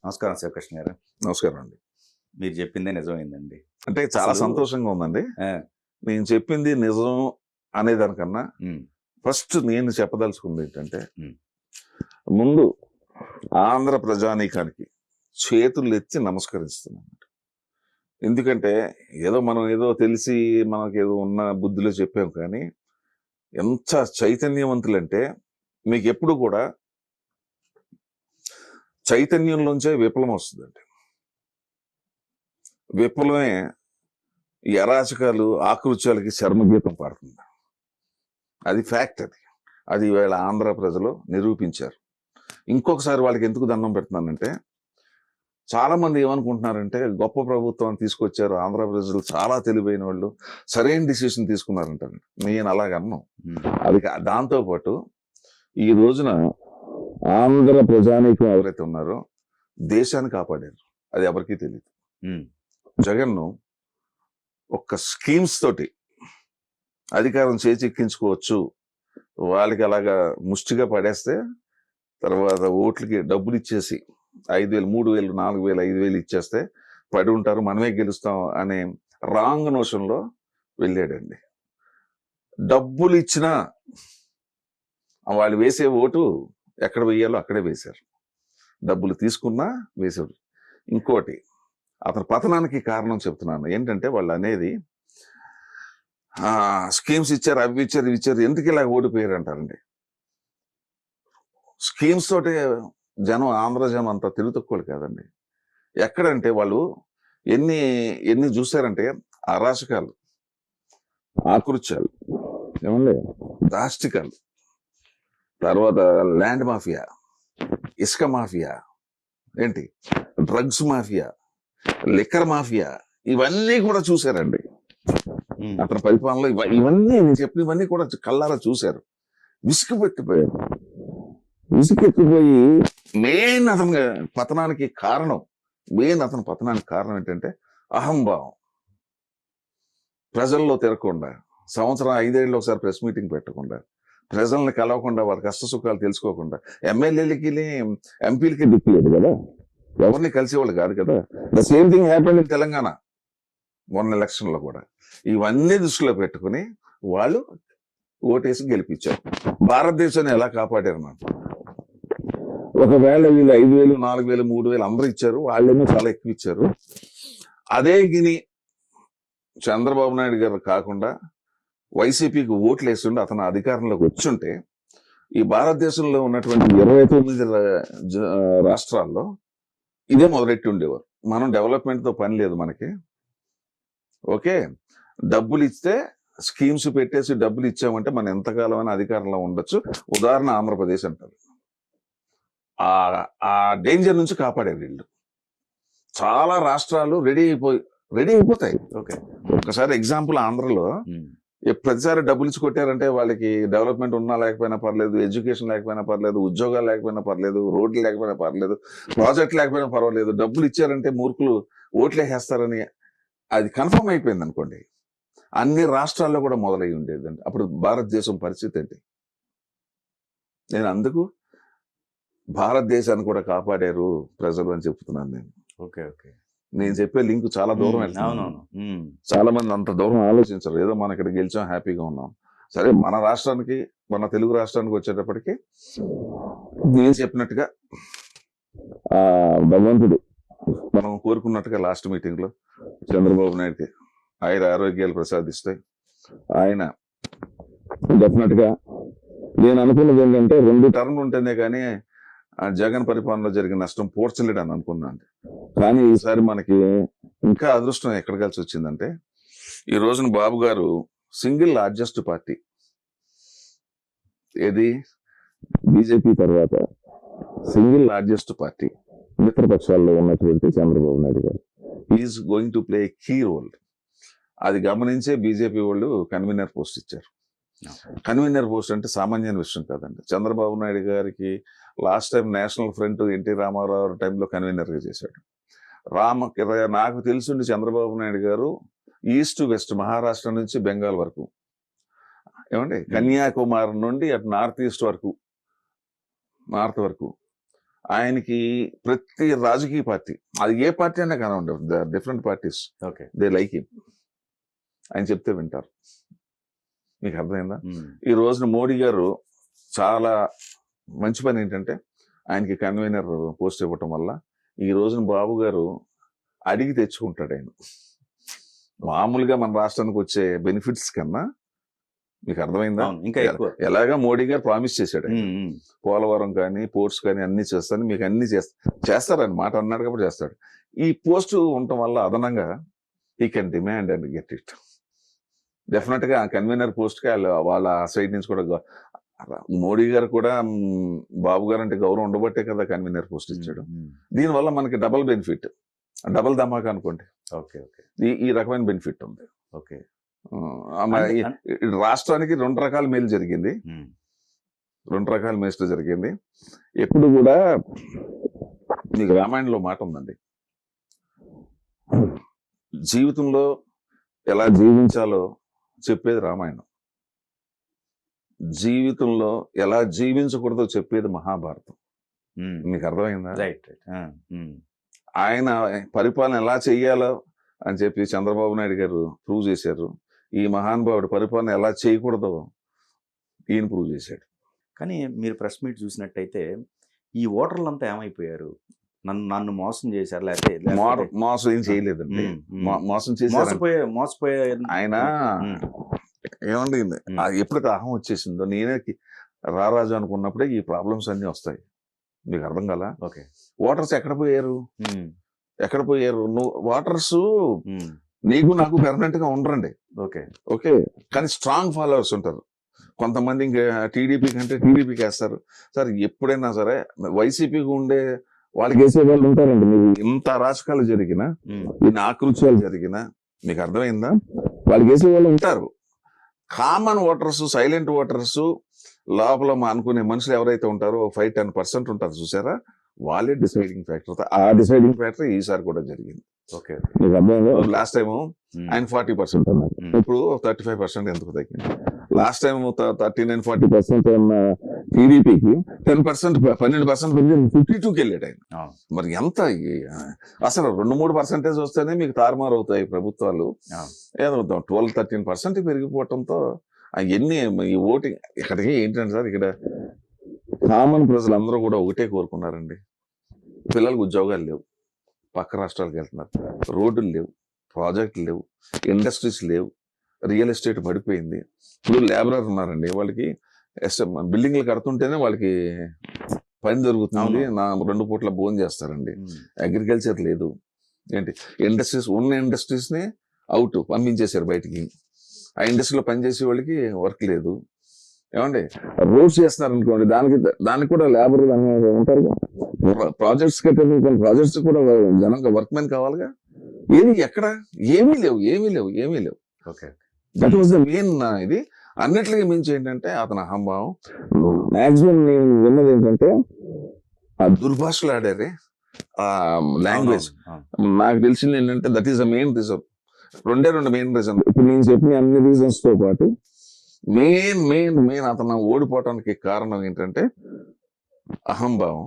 నమస్కారం శివకృష్ణ గారు. నమస్కారం అండి. మీరు చెప్పిందే నిజమైందండి. అంటే చాలా అసలు సంతోషంగా ఉందండి. ఆ! నేను చెప్పింది నిజం అనేదానికన్నా హ్మ్. ఫస్ట్ నేను చెప్పదలుచుకుంది ఏంటంటే, హ్మ్. ముందు ఆంధ్ర ప్రజానీకానికి చేతులెత్తి నమస్కరిస్తున్నాను. ఎందుకంటే మనం ఏదో తెలిసి మనకేదో ఉన్న బుద్ధిలో చెప్పాం కానీ, ఎంత చైతన్యవంతులంటే మీకెప్పుడు కూడా చైతన్యంలోంచే విప్లవం వస్తుందండి. విప్లవమే ఈ అరాచకాలు, ఆకృత్యాలకి చర్మగీతం పాడుతుంది. అది ఫ్యాక్ట్ అది. అది ఈవేళ ఆంధ్ర ప్రజలు నిరూపించారు. ఇంకొకసారి వాళ్ళకి ఎందుకు దండం పెడుతున్నానంటే, చాలా మంది ఏమనుకుంటున్నారంటే గొప్ప ప్రభుత్వాన్ని తీసుకొచ్చారు. ఆంధ్ర ప్రజలు చాలా తెలివైన వాళ్ళు. సరైన డిసిషన్ తీసుకున్నారంటారు. నేను అలాగన్నాను. హ్మ్. అది దాంతో పాటు ఈ రోజున ఆంధ్ర ప్రజానీకం ఎవరైతే ఉన్నారో దేశాన్ని కాపాడారు. అది ఎవరికీ తెలియదు. హ్మ్. జగన్ను ఒక్క స్కీమ్స్ తోటి అధికారం చేజిక్కించుకోవచ్చు. వాళ్ళకి అలాగా ముష్టిగా పడేస్తే తర్వాత ఓట్లకి డబ్బులు ఇచ్చేసి 5,000, 3,000, 4,000, 5,000 ఇచ్చేస్తే పడి ఉంటారు, మనమే గెలుస్తాం అనే రాంగ్ నోషన్లో వెళ్ళాడండి. డబ్బులు ఇచ్చినా వాళ్ళు వేసే ఓటు ఎక్కడ వేయాలో అక్కడే వేశారు. డబ్బులు తీసుకున్నా వేశారు. ఇంకోటి అతని పతనానికి కారణం చెప్తున్నాను ఏంటంటే, వాళ్ళు అనేది స్కీమ్స్ ఇచ్చారు, అవి ఇచ్చారు, ఇవి ఇచ్చారు, ఎందుకు ఇలా ఓడిపోయారు అంటారండి. స్కీమ్స్ తోటే ఆంధ్ర జనం అంతా తెలుగు తక్కువలు కాదండి. ఎక్కడంటే వాళ్ళు ఎన్ని ఎన్ని చూశారంటే అరాచకాలు, ఆకృత్యాలు, ఏమండి, దాష్టికాలు, తర్వాత ల్యాండ్ మాఫియా, ఇసుక మాఫియా, ఏంటి డ్రగ్స్ మాఫియా, లిక్కర్ మాఫియా, ఇవన్నీ కూడా చూశారండి హ్మ్. అతని పరిపాలనలో. ఇవన్నీ నేను చెప్పినవన్నీ కూడా కళ్ళారా చూశారు. విసుగుపెట్టిపోయారు. విసుగెత్తిపోయి అతని పతనానికి కారణం ఏంటంటే అహంభావం. ప్రజల్లో తిరగకుండా, సంవత్సరం 5 ఏళ్ళు ఒకసారి ప్రెస్ మీటింగ్ పెట్టకుండా, ప్రజల్ని కలవకుండా, వారి కష్ట సుఖాలు తెలుసుకోకుండా, ఎమ్మెల్యేలకి ఎంపీలకి దిక్కులేదు కదా, ఎవరిని కలిసేవాళ్ళు కాదు కదా. The same thing happened in Telangana మొన్న ఎలక్షన్ లో కూడా. ఇవన్నీ దృష్టిలో పెట్టుకుని వాళ్ళు ఓటేసి గెలిపించారు. భారతదేశాన్ని ఎలా కాపాడారు మనం? ఒకవేళ వీళ్ళు 5,000, 4,000, 3,000 అందరూ ఇచ్చారు, వాళ్ళేమో చాలా ఎక్కువ ఇచ్చారు. అదే గిని చంద్రబాబు నాయుడు గారు కాకుండా వైసీపీకి ఓట్లు వేస్తుండే అతను అధికారంలోకి వచ్చుంటే ఈ భారతదేశంలో ఉన్నటువంటి 29 రాష్ట్రాల్లో ఇదే మొదలెట్టి ఉండేవారు. మనం డెవలప్మెంట్ తో పని లేదు మనకి. ఓకే, డబ్బులు ఇస్తే స్కీమ్స్ పెట్టేసి డబ్బులు ఇచ్చామంటే మనం ఎంతకాలం అయినా అధికారంలో ఉండొచ్చు. ఉదాహరణ ఆంధ్రప్రదేశ్ అంటారు. ఆ డేంజర్ నుంచి కాపాడారు వీళ్ళు. చాలా రాష్ట్రాలు రెడీ అయిపోతాయి. ఓకే. ఒక్కసారి ఎగ్జాంపుల్ ఆంధ్రలో హ్మ్. ప్రతిసారి డబ్బులు ఇచ్చి కొట్టారంటే వాళ్ళకి డెవలప్మెంట్ ఉన్నా లేకపోయినా పర్లేదు, ఎడ్యుకేషన్ లేకపోయినా పర్లేదు, ఉద్యోగాలు లేకపోయినా పర్లేదు, రోడ్లు లేకపోయినా పర్లేదు, ప్రాజెక్ట్ లేకపోయినా పర్వాలేదు, డబ్బులు ఇచ్చారంటే మూర్ఖులు ఓట్లేసేస్తారని అది కన్ఫర్మ్ అయిపోయింది అనుకోండి. అన్ని రాష్ట్రాల్లో కూడా మొదలై ఉండేదండి. అప్పుడు భారతదేశం పరిస్థితి ఏంటి? నేను అందుకు భారతదేశాన్ని కూడా కాపాడారు ప్రజలు అని చెప్తున్నాను. ఓకే. ఓకే. నేను చెప్పే లింక్ చాలా దూరం వెళ్తున్నాను. అవునవును. హ్మ్. చాలా మంది అంత దూరం ఆలోచించరు. ఏదో మనం ఇక్కడ గెలిచాం, హ్యాపీగా ఉన్నాం. సరే, మన రాష్ట్రానికి, మన తెలుగు రాష్ట్రానికి వచ్చేటప్పటికి నేను చెప్పినట్టుగా భగవంతుడు మనం కోరుకున్నట్టుగా లాస్ట్ మీటింగ్ లో చంద్రబాబు నాయుడుకి ఆరోగ్యాలు ప్రసాదిస్తాయి. ఆయన డెఫినెట్ గా నేను అనుకున్నది ఏంటంటే 2 టర్మ్లు ఉంటేనే కానీ జగన్ పరిపాలనలో జరిగిన నష్టం పూడ్చలేడు అని అనుకున్నాను. కానీ ఈసారి మనకి ఇంకా అదృష్టం ఎక్కడ కలిసి వచ్చిందంటే, ఈ రోజున Babu garu single largest party ఏది, బీజేపీ తర్వాత సింగిల్ లార్జెస్ట్ పార్టీ మిత్రపక్షాల్లో ఉన్నటువంటి Chandrababu Naidu garu is going to play key role. అది గమనించే బీజేపీ వాళ్ళు కన్వీనర్ పోస్ట్ ఇచ్చారు. కన్వీనర్ పోస్ట్ అంటే సామాన్యమైన విషయం కాదండి. చంద్రబాబు నాయుడు గారికి last time national front NT Rama Rao టైంలో కన్వీనర్గా చేశాడు. నాకు తెలుసుండి చంద్రబాబు నాయుడు గారు ఈస్ట్ వెస్ట్, మహారాష్ట్ర నుంచి బెంగాల్ వరకు, ఏమండి, కన్యాకుమారి నుండి అటు నార్త్ వరకు ఆయనకి ప్రతి రాజకీయ పార్టీ, అది ఏ పార్టీ అయినా కానివ్వండి, different parties, okay. They like him. ఆయన చెప్తే వింటారు. మీకు అర్థమైందా? ఈ రోజున మోడీ గారు చాలా మంచి పని ఏంటంటే ఆయనకి కన్వీనర్ పోస్ట్ ఇవ్వటం వల్ల ఈ రోజున బాబు గారు అడిగి తెచ్చుకుంటాడు. ఆయన మామూలుగా మన రాష్ట్రానికి వచ్చే బెనిఫిట్స్ కన్నా, మీకు అర్థమైందా, అవును, ఇంకా ఎక్కువ. ఎలాగా మోడీ గారు ప్రామిస్ చేశాడు ఆయన. పోలవరం కానీ పోర్ట్స్ కానీ అన్ని చేస్తాను, మీకు అన్ని చేస్తారని మాట అన్నాడు కాబట్టి చేస్తాడు. ఈ పోస్ట్ ఉండటం వల్ల అదనంగా ఈ can demand and get it. Definite గా కన్వీనర్ పోస్ట్ కి వాళ్ళ సైడ్ నుంచి కూడా మోడీ గారు కూడా బాబు గారు అంటే గౌరవం ఉండబట్టే కదా కన్వీనర్ పోస్ట్ ఇచ్చాడు. దీనివల్ల మనకి డబుల్ బెనిఫిట్, డబుల్ ధమాకా అనుకోండి. Okay, okay. ఈ రకమైన బెనిఫిట్ ఉంది. ఓకే. రాష్ట్రానికి రెండు రకాల మేలు జరిగింది, రెండు రకాల మేలు జరిగింది. ఎప్పుడు కూడా మీకు రామాయణంలో మాట ఉందండి, జీవితంలో ఎలా జీవించాలో చెప్పేది రామాయణం, జీవితంలో ఎలా జీవించకూడదో చెప్పేది మహాభారతం. మీకు అర్థమైందా? రైట్. ఆయన పరిపాలన ఎలా చెయ్యాలో అని చెప్పి చంద్రబాబు నాయుడు గారు ప్రూవ్ చేశారు. ఈ మహానుభావుడు పరిపాలన ఎలా చేయకూడదో ఈయన ప్రూవ్ చేశాడు. కానీ మీరు ప్రెస్ మీట్ చూసినట్టయితే ఈ ఓటర్లంతా ఏమైపోయారు? నన్ను మోసం చేశారు, లేకపోతే మోసం ఏం చేయలేదండి. మోసం చేశారు, మోసపోయే ఆయన ఏమండి, ఎప్పుడైతే అహం వచ్చేసిందో, నేనే రారాజు అనుకున్నప్పుడే ఈ ప్రాబ్లమ్స్ అన్ని వస్తాయి. మీకు అర్థం కదా? ఓకే. ఓటర్స్ ఎక్కడ పోయారు? ఎక్కడ పోయారు? ఓటర్స్ నీకు నాకు పెర్మనెంట్ గా ఉండరండి. Okay, okay. కానీ స్ట్రాంగ్ ఫాలోవర్స్ ఉంటారు. కొంతమంది ఇంకా టీడీపీ కంటే టీడీపీకి వేస్తారు సార్. ఎప్పుడైనా సరే వైసీపీకి ఉండే వాళ్ళకి వేసే వాళ్ళు ఉంటారండి. మీకు ఇంత రాజకాలు జరిగినా, ఇన్ని ఆకృత్యాలు జరిగినా, మీకు అర్థమైందా, వాళ్ళకి వేసే వాళ్ళు ఉంటారు. కామన్ ఓటర్స్, సైలెంట్ ఓటర్స్, లోపల అనుకునే మనుషులు ఎవరైతే ఉంటారో 5-10% ఉంటారు చూసారా, వాళ్ళే డిసైడింగ్ ఫ్యాక్టర్. ఆ డిసైడింగ్ ఫ్యాక్టర్ ఈసారి కూడా జరిగింది. ఓకే. లాస్ట్ టైం ఆయన 40% అన్నారు, ఇప్పుడు 35% ఎందుకు తగ్గింది? లాస్ట్ టైం 39-40% ఉన్న టీడీపీకి 10%, 12% 52కి వెళ్ళాడు ఆయన. మరి ఎంత అసలు 2-3% వస్తేనే మీకు తారుమారు అవుతాయి ప్రభుత్వాలు. ఏదో 12-13% పెరిగిపోవటంతో ఎన్ని ఈ ఓటింగ్ ఇక్కడికి ఏంటంటే సార్, ఇక్కడ కామన్ ప్రజలందరూ కూడా ఒకటే కోరుకున్నారండి. పిల్లలకు ఉద్యోగాలు లేవు, పక్క రాష్ట్రాలకు వెళ్తున్నారు, రోడ్లు లేవు, ప్రాజెక్టులు లేవు, ఇండస్ట్రీస్ లేవు, రియల్ ఎస్టేట్ పడిపోయింది. ఇప్పుడు లేబరర్ ఉన్నారండి, వాళ్ళకి బిల్డింగ్లు కడుతుంటేనే వాళ్ళకి పని జరుగుతుంది, 2 పూట్ల భోజనం చేస్తారండి. అగ్రికల్చర్ లేదు, ఏంటి ఇండస్ట్రీస్, ఉన్న ఇండస్ట్రీస్ ని అవుట్ పంపించేశారు బయటికి. ఆ ఇండస్ట్రీలో పనిచేసే వాళ్ళకి వర్క్ లేదు. ఏమండి, రోడ్స్ చేస్తున్నారు అనుకోండి, దానికి కూడా లేబర్ ఉంటారు. ప్రాజెక్ట్స్ కట్టారు, ప్రాజెక్ట్స్ కూడా జనంగా వర్క్ మెన్ కావాలిగా. ఎక్కడ ఏమీ లేవు. Okay. That was the main. ఇది అన్నిటికీ మించి ఏంటంటే అతని అహంభావం. మాక్సిమం నేను విన్నది ఏంటంటే ఆ దుర్భాషలు ఆడారే, ఆ లాంగ్వేజ్. నాకు తెలిసింది ఏంటంటే that is the main reason. రెండు మెయిన్ రీజన్. ఇప్పుడు నేను చెప్పిన అన్ని రీజన్స్ తో పాటు మెయిన్ అతను ఓడిపోవటానికి కారణం ఏంటంటే అహంభావం.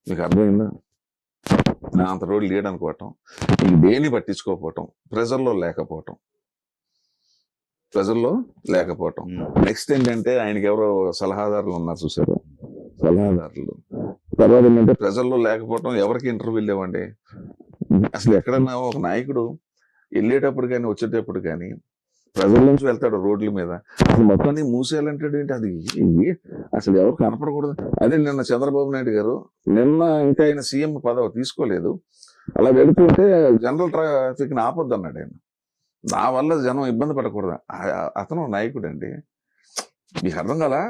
మీకు అర్థమైందా? నా అంత రోడ్డు లీడ్ అనుకోవటం, ఈ దేని పట్టించుకోకపోవటం, ప్రజల్లో లేకపోవటం. నెక్స్ట్ ఏంటంటే ఆయనకి ఎవరో సలహాదారులు ఉన్నారు చూసారు, సలహాదారులు. తర్వాత ఏంటంటే ప్రజల్లో లేకపోవటం. ఎవరికి ఇంటర్వ్యూ లేవండి అసలు. ఎక్కడన్నా ఒక నాయకుడు వెళ్ళేటప్పుడు కానీ వచ్చేటప్పుడు కానీ ప్రజల నుంచి వెళ్తాడు రోడ్ల మీద, అసలు మొత్తాన్ని మూసేయాలంటాడు ఏంటి? అది అసలు ఎవరు కనపడకూడదు. అదే నిన్న చంద్రబాబు నాయుడు గారు ఇంకా ఆయన సీఎం పదవి తీసుకోలేదు, అలా వెళుతుంటే జనరల్ ట్రాఫిక్ ని ఆపొద్దు అన్నాడు ఆయన. నా వల్ల జనం ఇబ్బంది పడకూడదు. అతను నాయకుడు అండి, మీకు అర్థం కదా?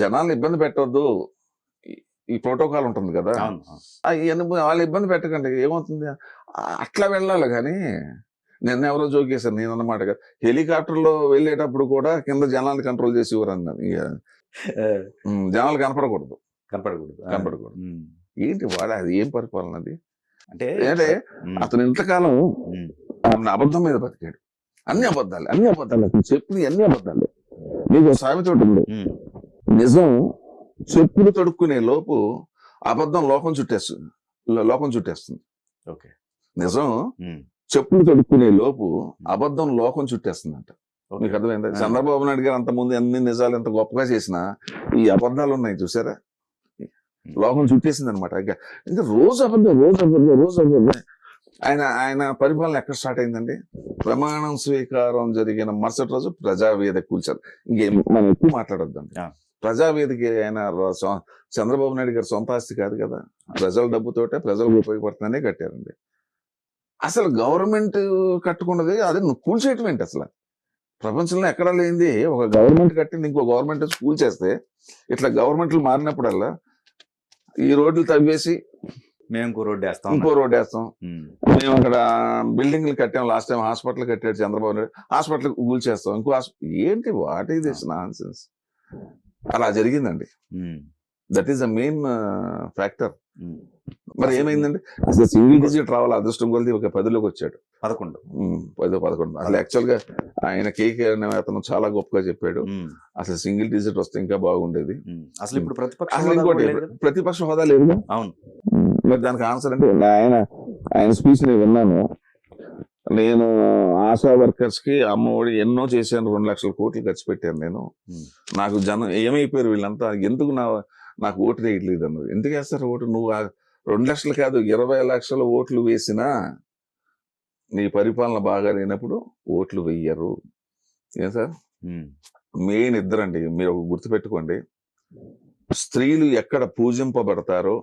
జనాలను ఇబ్బంది పెట్టవద్దు, ఈ ప్రోటోకాల్ ఉంటుంది కదా, వాళ్ళు ఇబ్బంది పెట్టకండి, ఏమవుతుంది? అట్లా వెళ్ళాలి. కానీ నిన్న ఎవరో జోకేశారు, నేను అన్నమాట కదా, హెలికాప్టర్ లో వెళ్ళేటప్పుడు కూడా కింద జనాలు కంట్రోల్ చేసి అన్నారు. జనాలు కనపడకూడదు. ఏంటి వాడు, అది ఏం పరిపాలన అది? అంటే అతను ఇంతకాలం అబద్ధం మీద బతికాడు. అన్ని అబద్ధాలు అతను చెప్పులు అన్ని అబద్ధాలు. మీకు సామెత ఉంటుంది, నిజం చెప్పులు తొడుక్కునే లోపు అబద్ధం లోకం చుట్టేస్తుంది. ఓకే. నిజం చెప్పులు తొడుక్కునే లోపు అబద్ధం లోకం చుట్టేస్తుందంట. మీకు అర్థమైందా? చంద్రబాబు నాయుడు గారు అంత ముందు అన్ని నిజాలు ఎంత గొప్పగా చేసినా ఈ అబద్ధాలు ఉన్నాయి చూసారా, లోకం చుట్టేసింది అనమాట. ఇంకా రోజు అబద్ధం. ఆయన పరిపాలన ఎక్కడ స్టార్ట్ అయిందండి? ప్రమాణం స్వీకారం జరిగిన మరుసటి రోజు ప్రజావేదిక కూల్చారు. ఇంకేం మనం ఎక్కువ మాట్లాడొద్దండి. ప్రజావేదిక ఆయన చంద్రబాబు నాయుడు గారు సొంత ఆస్తి కాదు కదా, ప్రజల డబ్బుతోటే ప్రజలకు ఉపయోగపడుతుందనే కట్టారండి. అసలు గవర్నమెంట్ కట్టుకున్నది అది నువ్వు కూల్చేయటం ఏంటి? అసలు ప్రపంచంలో ఎక్కడా లేనిది ఒక గవర్నమెంట్ కట్టింది ఇంకో గవర్నమెంట్ కూల్చేస్తే, ఇట్లా గవర్నమెంట్లు మారినప్పుడల్లా ఈ రోడ్లు తవ్వేసి మేము ఇంకో రోడ్డు వేస్తాం. మేము అక్కడ బిల్డింగ్లు కట్టాం, లాస్ట్ టైం హాస్పిటల్ కట్టాడు చంద్రబాబు నాయుడు, హాస్పిటల్ కూల్చేస్తాం, ఇంకో ఏంటి వాట్ ఈస్ దిస్ నాన్సెన్స్? అలా జరిగిందండి. That is the main factor. మరి ఏమైందండి? అసలు సింగిల్ డిజిట్ రావాలి, అదృష్టం కొలిది ఒక 10లోకి వచ్చాడు. 11. అసలు యాక్చువల్ గా ఆయన కేకే అనే అతను చాలా గొప్పగా చెప్పాడు, అసలు సింగిల్ డిజిట్ వస్తే ఇంకా బాగుండేది. అసలు ఇప్పుడు ప్రతిపక్ష హోదా లేదు. అవును. మరి దానికి ఆన్సర్ అంటే ఆయన స్పీచ్ నేను విన్నాను. నేను ఆశా వర్కర్స్ కి అమ్మఒడి ఎన్నో చేశాను, 2 లక్షల కోట్లు ఖర్చు పెట్టాను నేను. నాకు జనం ఏమైపోయారు వీళ్ళంతా, ఎందుకు నాకు ఓటు వేయట్లేదు అన్నది. ఎందుకు వేస్తారు ఓటు? నువ్వు 2 లక్షలు కాదు 20 లక్షల ఓట్లు వేసినా నీ పరిపాలన బాగా లేనప్పుడు ఓట్లు వెయ్యరు. ఏం సార్? మెయిన్ ఇద్దరండి. మీరు గుర్తుపెట్టుకోండి, స్త్రీలు ఎక్కడ పూజింపబడతారో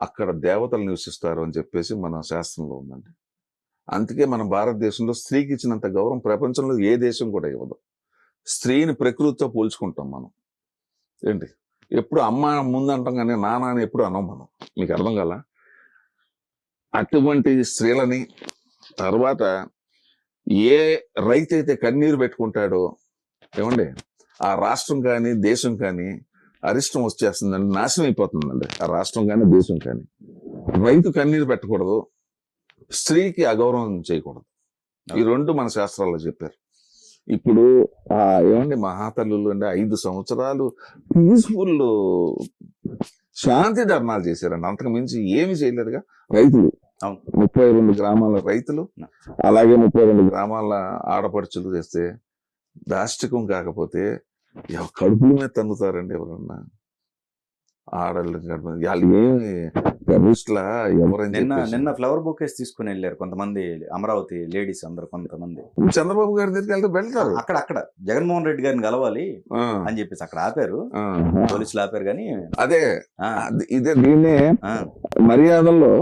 అక్కడ దేవతలు నివసిస్తారు అని చెప్పేసి మన శాస్త్రంలో ఉందండి. అందుకే మన భారతదేశంలో స్త్రీకి ఇచ్చినంత గౌరవం ప్రపంచంలో ఏ దేశం కూడా ఇవ్వదు. స్త్రీని ప్రకృతితో పోల్చుకుంటాం మనం. ఏంటి ఎప్పుడు అమ్మ ముందు అంటాం కానీ నాన్న అని ఎప్పుడు అనం మనం. మీకు అర్థం కాల? అటువంటి స్త్రీలని తర్వాత ఏ రైతు అయితే కన్నీరు పెట్టుకుంటాడో ఏమండి, ఆ రాష్ట్రం కానీ దేశం కానీ అరిష్టం వచ్చేస్తుందండి, నాశనం అయిపోతుందండి ఆ రాష్ట్రం కానీ దేశం కానీ. రైతు కన్నీరు పెట్టకూడదు, స్త్రీకి అగౌరవం చేయకూడదు. ఈ 2 మన శాస్త్రాల్లో చెప్పారు. ఇప్పుడు ఏమండి మహాతల్లులు అంటే 5 సంవత్సరాలు పీస్ఫుల్ శాంతి ధర్నాలు చేశారండి, అంతకు మించి ఏమి చేయలేదుగా. రైతులు 32 గ్రామాల రైతులు, అలాగే 32 గ్రామాల ఆడపడుచులు చేస్తే దాష్టికం కాకపోతే కడుపుల మీద తన్నుతారండి ఎవరన్నా ఆడళ్ళు. వాళ్ళు ఏమి గర్విష్లా ఎవరైనా నిన్న ఫ్లవర్ బొకేస్ తీసుకుని వెళ్ళారు కొంతమంది అమరావతి లేడీస్ అందరు. కొంతమంది చంద్రబాబు గారి దగ్గరికి వెళ్తారు, అక్కడ జగన్మోహన్ రెడ్డి గారిని కలవాలి అని చెప్పేసి అక్కడ ఆపారు, పోలీసులు ఆపారు. కానీ ఇదే దీన్నే మర్యాదల్లో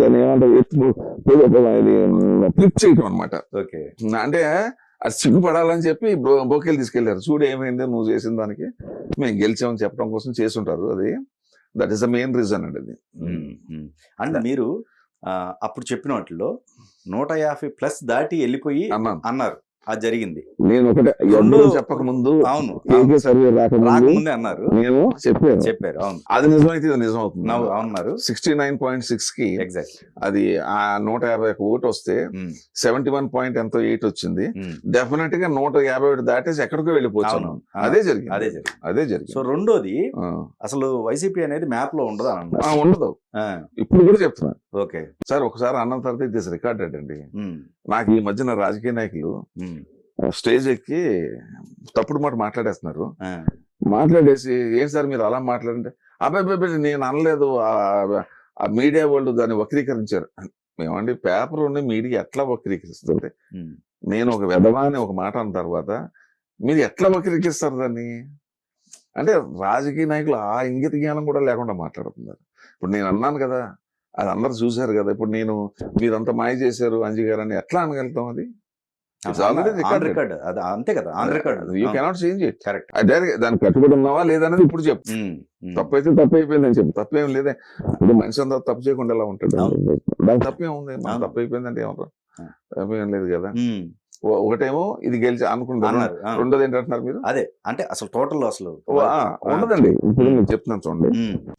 దాన్ని ఏమంటారు, ఫ్లిప్ చేయటం అనమాట. ఓకే. అంటే అది సిగ్గుపడాలని చెప్పి బొకేలు తీసుకెళ్లారు. చూడు ఏమైందో నువ్వు చేసిన దానికి, మేము గెలిచామని చెప్పడం కోసం చేస్తుంటారు. అది that is the main reason అండి. అది అంటే మీరు అప్పుడు చెప్పిన వాటిలో 150+ దాటి వెళ్ళిపోయి అన్నారు, అది జరిగింది. నేను ఒకటే చెప్పక ముందు, అవును సర్వే రాకముందే అన్నారు, నేను చెప్పారు. అవును, అది నిజమైతే ఇది నిజం అవుతుంది. అవున్నారు 69.6 కి ఎగ్జాక్ట్లీ అది 150 ఓటు వస్తే 71.8 వచ్చింది. డెఫినెట్ గా 150 దాటేసి ఎక్కడికో వెళ్ళిపోవచ్చు. అదే జరిగింది. సో రెండోది, అసలు వైసీపీ అనేది మ్యాప్ లో ఉండదు. ఉండదు. ఇప్పుడు కూడా చెప్తున్నా. ఓకే సార్, ఒకసారి అన్న తర్వాత ఇది రికార్డెడ్ అండి. నాకు ఈ మధ్యన రాజకీయ నాయకులు స్టేజ్ ఎక్కి తప్పుడు మాట మాట్లాడేస్తున్నారు. మాట్లాడేసి ఏం సార్ మీరు అలా మాట్లాడంటే, అబ్బాయి నేను అనలేదు, ఆ మీడియా వాళ్ళు దాన్ని వక్రీకరించారు. మేమండి పేపర్ ఉండి మీడియా ఎట్లా వక్రీకరిస్తుంది? నేను ఒక వెధవా అని ఒక మాట అన్న తర్వాత మీరు ఎట్లా వక్రీకరిస్తారు దాన్ని? అంటే రాజకీయ నాయకులు ఆ ఇంగిత జ్ఞానం కూడా లేకుండా మాట్లాడుతున్నారు. ఇప్పుడు నేను అన్నాను కదా, అది అందరు చూశారు కదా. ఇప్పుడు నేను మీరంతా మాయ చేశారు అంజీ గారు అని ఎట్లా అనగలుగుతాం? అది అంతే కదా, you cannot change it. Correct. దానికి కట్టుబడి ఉన్నావా లేదనేది ఇప్పుడు చెప్పు. తప్పైతే తప్పు అయిపోయిందని చెప్పు, తప్పేం లేదే. ఇప్పుడు మనిషి అంతా తప్పు చేయకుండా ఎలా ఉంటాడు? దానికి తప్పేం ఉంది? తప్పు అయిపోయిందంటే ఏమంటారు? తప్పేం లేదు కదా. ఒకటేమో ఇది గెలిచి అనుకుంటున్నారు, రెండోది ఏంటంటున్నారు మీరు? అదే అంటే అసలు టోటల్ అసలు ఉండదండి. ఇప్పుడు నేను చెప్తున్నాను చూడండి,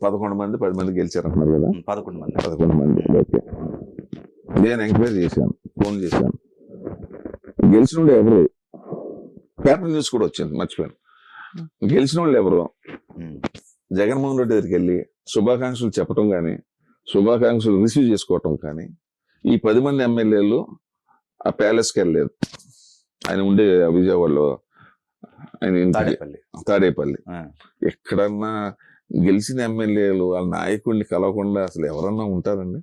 11 మంది 10 మంది గెలిచారంటున్నారు కదా. 11 మంది. ఓకే, నేను ఎంక్వైరీ చేశాను, ఫోన్ చేశాను. గెలిచిన వాళ్ళు ఎవరు? పేపర్ న్యూస్ కూడా వచ్చింది, మర్చిపోయాను. గెలిచిన వాళ్ళు ఎవరు? జగన్మోహన్ రెడ్డి దగ్గరికి వెళ్ళి శుభాకాంక్షలు చెప్పడం కానీ శుభాకాంక్షలు రిసీవ్ చేసుకోవటం కానీ ఈ 10 మంది ఎమ్మెల్యేలు ఆ ప్యాలెస్కి వెళ్ళలేదు. ఆయన ఉండే విజయవాడలో ఆయన ఇంటికి తాడేపల్లి. ఎక్కడన్నా గెలిచిన ఎమ్మెల్యేలు వాళ్ళ నాయకుడిని కలవకుండా అసలు ఎవరన్నా ఉంటారండి?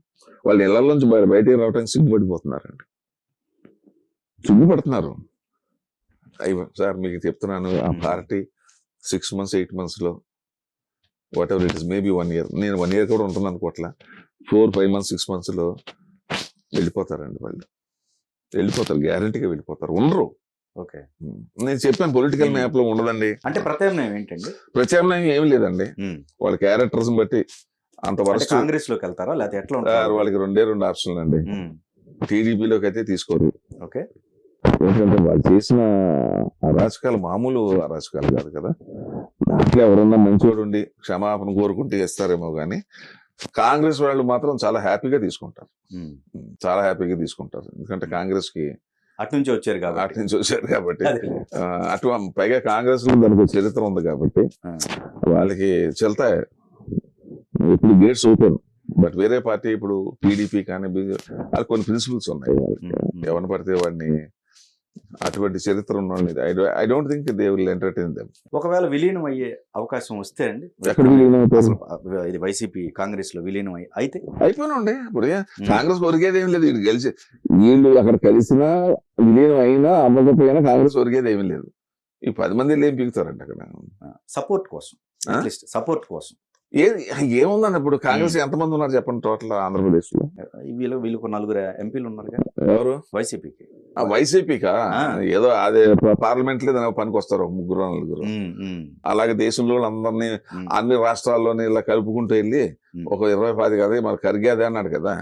వాళ్ళ ఇళ్లలోంచి బయటికి రావడానికి సిగ్గుపడిపోతున్నారండి, సిగ్గుపడుతున్నారు. అయ్యో సార్ మీకు చెప్తున్నాను, ఆ పార్టీ 6 months 8 months లో what ever it is, maybe 1 year, నేను 1 year కూడా ఉంటుంది అనుకోవట్లా, 4-5 months 6 months లో వెళ్ళిపోతారండి. వాళ్ళు వెళ్ళిపోతారు, గ్యారంటీగా వెళ్ళిపోతారు, ఉండరు. ఓకే, నేను చెప్పాను పొలిటికల్ మ్యాప్ లో ఉండదండి. అంటే ప్రత్యామ్నాయం ఏంటండి? ప్రత్యామ్నాయం ఏమి లేదండి. వాళ్ళ క్యారెక్టర్స్ బట్టి అంతవరకు కాంగ్రెస్ లోకి వెళ్తారా లేకపోతే ఎట్లా ఉంటారు? వాళ్ళకి 2 ఆప్షన్లు అండి. టీడీపీలోకి అయితే తీసుకోరు. ఓకే, ఎందుకంటే వాళ్ళు చేసిన అరాచకాలు మామూలు అరాచకాలు కాదు కదా. దాంట్లో ఎవరన్నా మంచివాడు ఉండి క్షమాపణ కోరుకుంటే ఇస్తారేమో కానీ కాంగ్రెస్ వాళ్ళు మాత్రం చాలా హ్యాపీగా తీసుకుంటారు, చాలా హ్యాపీగా తీసుకుంటారు. ఎందుకంటే కాంగ్రెస్ కి అటు నుంచి వచ్చారు కాబట్టి అటు పైగా కాంగ్రెస్ లో దానికి చరిత్ర ఉంది కాబట్టి వాళ్ళకి చెల్తాయి, ఇప్పుడు గేట్స్ ఓపెన్. బట్ వేరే పార్టీ ఇప్పుడు టీడీపీ కానీ బీజేపీ అది కొన్ని ప్రిన్సిపల్స్ ఉన్నాయి వాళ్ళకి. ఎవరిని పడితే వాడిని అటువంటి చరిత్ర ఉన్నది I don't think they will entertain them. ఒకవేళ విలీనం అయ్యే అవకాశం వస్తే అండి, ఎక్కడ విలీనం అవుతారు? ఇది వైసీపీ కాంగ్రెస్ లో విలీనం అయితే అయిపోయినండి. ఇప్పుడు కాంగ్రెస్ ఒరిగేది ఏమి లేదు, వీళ్ళు గెలిచి వీళ్ళు అక్కడ కలిసినా విలీనం అయినా అవ్వకపోయినా కాంగ్రెస్ ఒరిగేది ఏమి లేదు. ఈ 10 మంది ఏం పీకుతారండి అక్కడ? సపోర్ట్ కోసం, సపోర్ట్ కోసం ఏముందండి? ఇప్పుడు కాంగ్రెస్ ఎంతమంది ఉన్నారు చెప్పండి టోటల్ ఆంధ్రప్రదేశ్ లో? వీళ్ళకు 4 ఎంపీలు ఉన్నారు. ఎవరు? వైసీపీకి. వైసీపీకా? ఏదో అదే పార్లమెంట్ లో పనికి వస్తారు 3-4. అలాగే దేశంలో అందరినీ అన్ని రాష్ట్రాల్లోని ఇలా కలుపుకుంటూ వెళ్ళి ఒక 20-10 కదా మరి కరిగేదే అన్నాడు కదా.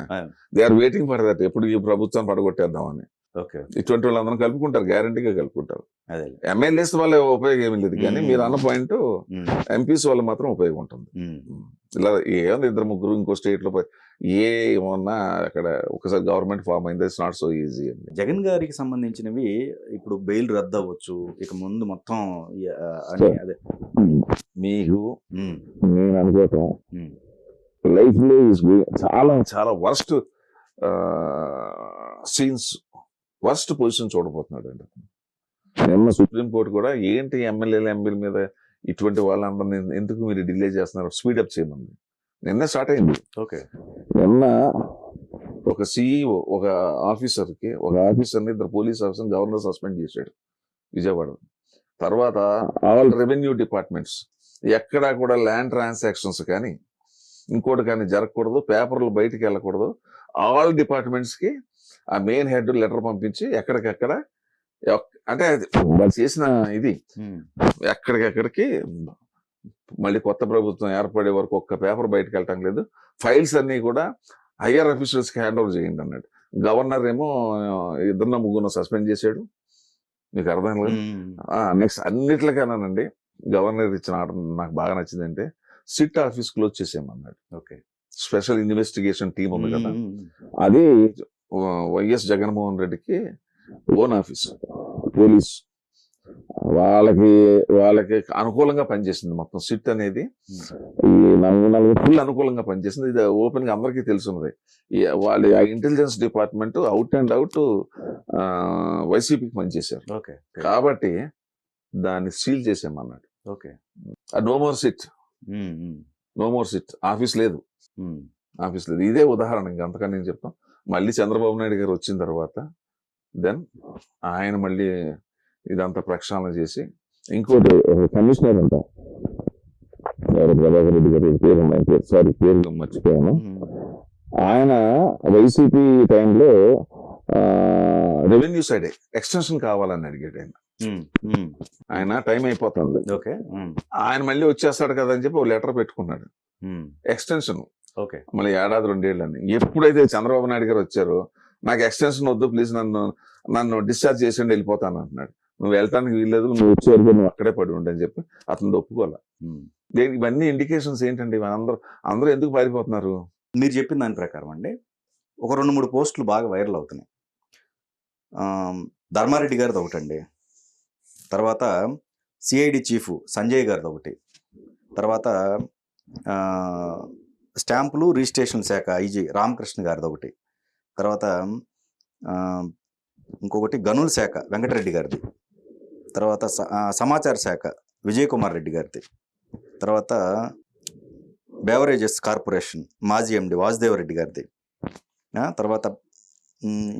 They are waiting for that, ఎప్పుడు ఈ ప్రభుత్వం పడగొట్టేద్దామని. ఇటువంటి వాళ్ళందరూ కలుపుకుంటారు, గ్యారంటీగా కలుపుకుంటారు. ఎమ్మెల్యేస్ వల్ల ఉపయోగం ఏమి లేదు కానీ మీరు అన్న పాయింట్ ఎంపీస్ వల్ల మాత్రం ఉపయోగం ఉంటుంది. ఇలా ఏమన్నా 2-3 ఇంకో స్టేట్ లో ఏమన్నా అక్కడ ఒకసారి గవర్నమెంట్ ఫామ్ అయింది, ఇట్స్ నాట్ సో ఈజీ అండి. జగన్ గారికి సంబంధించినవి ఇప్పుడు బెయిల్ రద్దు అవ్వచ్చు, ఇక ముందు మొత్తం అదే మీకు నేను అనుకోవటం లైఫ్ లో చాలా చాలా వర్స్ట్ సీన్స్, వర్స్ట్ పొజిషన్ చూడబోతున్నాడు అండి. నిన్న సుప్రీంకోర్టు కూడా ఏంటి ఎమ్మెల్యేల ఎంపీల మీద ఇటువంటి వాళ్ళందరినీ ఎందుకు మీరు డిలే చేస్తున్నారు, స్పీడప్ చేయమంది. నిన్న స్టార్ట్ అయింది. ఓకే, నిన్న ఒక సిఇఓ ఒక ఆఫీసర్ని 2 పోలీస్ ఆఫీసర్ గవర్నర్ సస్పెండ్ చేశాడు విజయవాడ. తర్వాత ఆల్ రెవెన్యూ డిపార్ట్మెంట్స్ ఎక్కడా కూడా ల్యాండ్ ట్రాన్సాక్షన్స్ కానీ ఇంకోటి కానీ జరగకూడదు, పేపర్లు బయటికి వెళ్ళకూడదు. ఆల్ డిపార్ట్మెంట్స్ కి ఆ మెయిన్ హెడ్ లెటర్ పంపించి ఎక్కడికెక్కడ, అంటే వాళ్ళు చేసిన ఇది ఎక్కడికెక్కడికి మళ్ళీ కొత్త ప్రభుత్వం ఏర్పడే వరకు ఒక్క పేపర్ బయటకు వెళ్ళటం లేదు. ఫైల్స్ అన్ని కూడా హయ్యర్ అఫీషియల్స్ కి హ్యాండ్ ఓవర్ చేయండి అన్నాడు. గవర్నర్ ఏమో 2-3 సస్పెండ్ చేశాడు. మీకు అర్థం లేదు. నెక్స్ట్ అన్నిట్లకైనానండి గవర్నర్ ఇచ్చిన ఆర్డర్ నాకు బాగా నచ్చిందంటే సిట్ ఆఫీస్ క్లోజ్ చేసేయమన్నాడు. ఓకే, స్పెషల్ ఇన్వెస్టిగేషన్ టీమ్ ఉంది కదా, అది వైఎస్ జగన్మోహన్ రెడ్డికి ఓన్ ఆఫీస్ పోలీస్ వాళ్ళకి అనుకూలంగా పనిచేసింది. మొత్తం సిట్ అనేది ఈ 4 ఫుల్ అనుకూలంగా పనిచేసింది. ఇది ఓపెన్ గా అందరికీ తెలుసున్నది. వాళ్ళ intelligence department out and out వైసీపీకి పనిచేశారు. కాబట్టి దాన్ని సీల్ చేసామన్నాడు. No more SIT, no more SIT, office లేదు. ఇదే ఉదాహరణ, ఇంకంతకన్నా నేను చెప్తాను. మళ్ళీ చంద్రబాబు నాయుడు గారు వచ్చిన తర్వాత దెన్ ఆయన మళ్ళీ ఇదంతా ప్రక్షాళన చేసి ఇంకోటి కమిషనర్ అంట ప్రభాకర్ రెడ్డి గారి పేరు మర్చిపోయాను. ఆయన వైసీపీ టైంలో రెవెన్యూ సైడ్ ఎక్స్టెన్షన్ కావాలని అడిగాడు ఆయన టైం అయిపోతుంది. ఆయన మళ్ళీ వచ్చేస్తాడు కదా అని చెప్పి ఒక లెటర్ పెట్టుకున్నాడు ఎక్స్టెన్షన్. మళ్ళీ 1-2 ఏళ్ళని. ఎప్పుడైతే చంద్రబాబు నాయుడు గారు వచ్చారో నాకు ఎక్స్టెన్షన్ వద్దు ప్లీజ్, నన్ను డిశ్చార్జ్ చేసి వెళ్ళిపోతాను అంటున్నాడు. నువ్వు వెళ్ళటానికి వీల్లేదు, నువ్వు వచ్చేవరకు నువ్వు అక్కడే పడి ఉండని చెప్పి అతను ఒప్పుకోవాలి. ఇవన్నీ ఇండికేషన్స్ ఏంటండి? అందరూ ఎందుకు పారిపోతున్నారు? మీరు చెప్పిన దాని ప్రకారం అండి ఒక 2-3 పోస్టులు బాగా వైరల్ అవుతున్నాయి. ధర్మారెడ్డి గారిది ఒకటండి, తర్వాత సిఐడి చీఫ్ సంజయ్ గారిది ఒకటి, తర్వాత స్టాంపులు రిజిస్ట్రేషన్ శాఖ ఐజీ రామకృష్ణ గారిది ఒకటి, తర్వాత ఇంకొకటి గనుల శాఖ వెంకటరెడ్డి గారిది, తర్వాత సమాచార శాఖ విజయ్ కుమార్ రెడ్డి గారిది, తర్వాత బెవరేజెస్ కార్పొరేషన్ మాజీ ఎండి వాసుదేవరెడ్డి గారిది, తర్వాత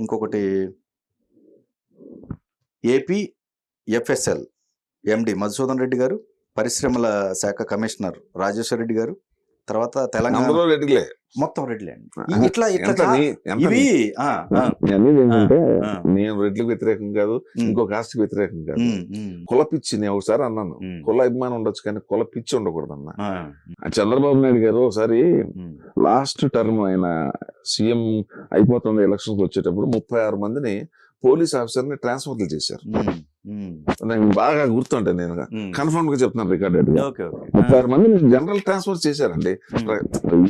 ఇంకొకటి ఏపీ ఎఫ్ఎస్ఎల్ ఎండి మధుసూదన్ రెడ్డి గారు, పరిశ్రమల శాఖ కమిషనర్ రాజేశ్వర రెడ్డి గారు, తర్వాత తెలంగాణ మొత్తం రెడ్లే అండి. ఇట్లా ఇవి నేను రెడ్లకు వ్యతిరేకం కాదు, ఇంకో కాస్ట్ వ్యతిరేకం కాదు. కుల పిచ్చి నేను ఒకసారి అన్నాను, కుల అభిమానం ఉండొచ్చు కానీ కుల పిచ్చి ఉండకూడదు అన్న. చంద్రబాబు నాయుడు గారు ఒకసారి లాస్ట్ టర్మ్ ఆయన సీఎం అయిపోతుంది ఎలక్షన్స్ వచ్చేటప్పుడు 36 మందిని పోలీస్ ఆఫీసర్ ని ట్రాన్స్ఫర్లు చేశారు. నాకు బాగా గుర్తుంటే నేను కన్ఫర్మ్ గా చెప్తున్నాను రికార్డెడ్ గా 36 మంది జనరల్ ట్రాన్స్ఫర్ చేశారండి.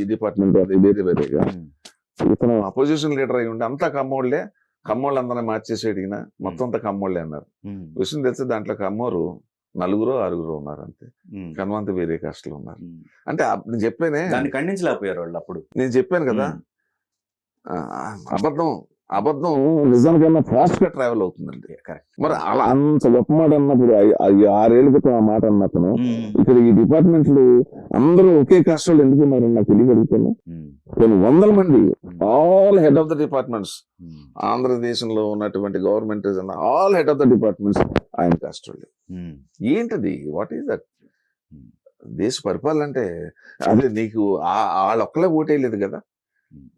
ఈ డిపార్ట్మెంట్ అది వేరే వేరేగా. ఇతను అపోజిషన్ లీడర్ అయి ఉంటే అంతా కమ్మోళ్లే, కమ్మోళ్ళు అందరినీ మార్చేసి అడిగినా మొత్తం అంతా కమ్మోళ్లే అన్నారు. విషయం తెలిసి దాంట్లో కమ్మోరు 4-6 ఉన్నారు అంతే, కన్వంత వేరే కాస్ట్లు ఉన్నారు. అంటే నేను చెప్పానే దాన్ని ఖండించలేకపోయారు వాళ్ళు. అప్పుడు నేను చెప్పాను కదా, అబద్ధం నిజానికన్నా ఫాస్ట్ గా ట్రావెల్ అవుతుందండి. మరి అలా అంత గొప్ప మాట అన్నప్పుడు 6 ఏళ్ల క్రితం ఆ మాట అన్నప్పుడు ఇక్కడ ఈ డిపార్ట్మెంట్లు అందరూ ఒకే కాస్ట్ వాళ్ళు ఎందుకున్నారని నాకు తెలియగలుగుతాను. కొన్ని 100 మంది all head of the departments, ఆంధ్రదేశంలో ఉన్నటువంటి government all head of the departments ఆయన కాస్ట్ వాళ్ళు. ఏంటది? What is that? దేశ పరిపాలన అంటే అదే నీకు వాళ్ళొక్కలే ఓటేయలేదు కదా,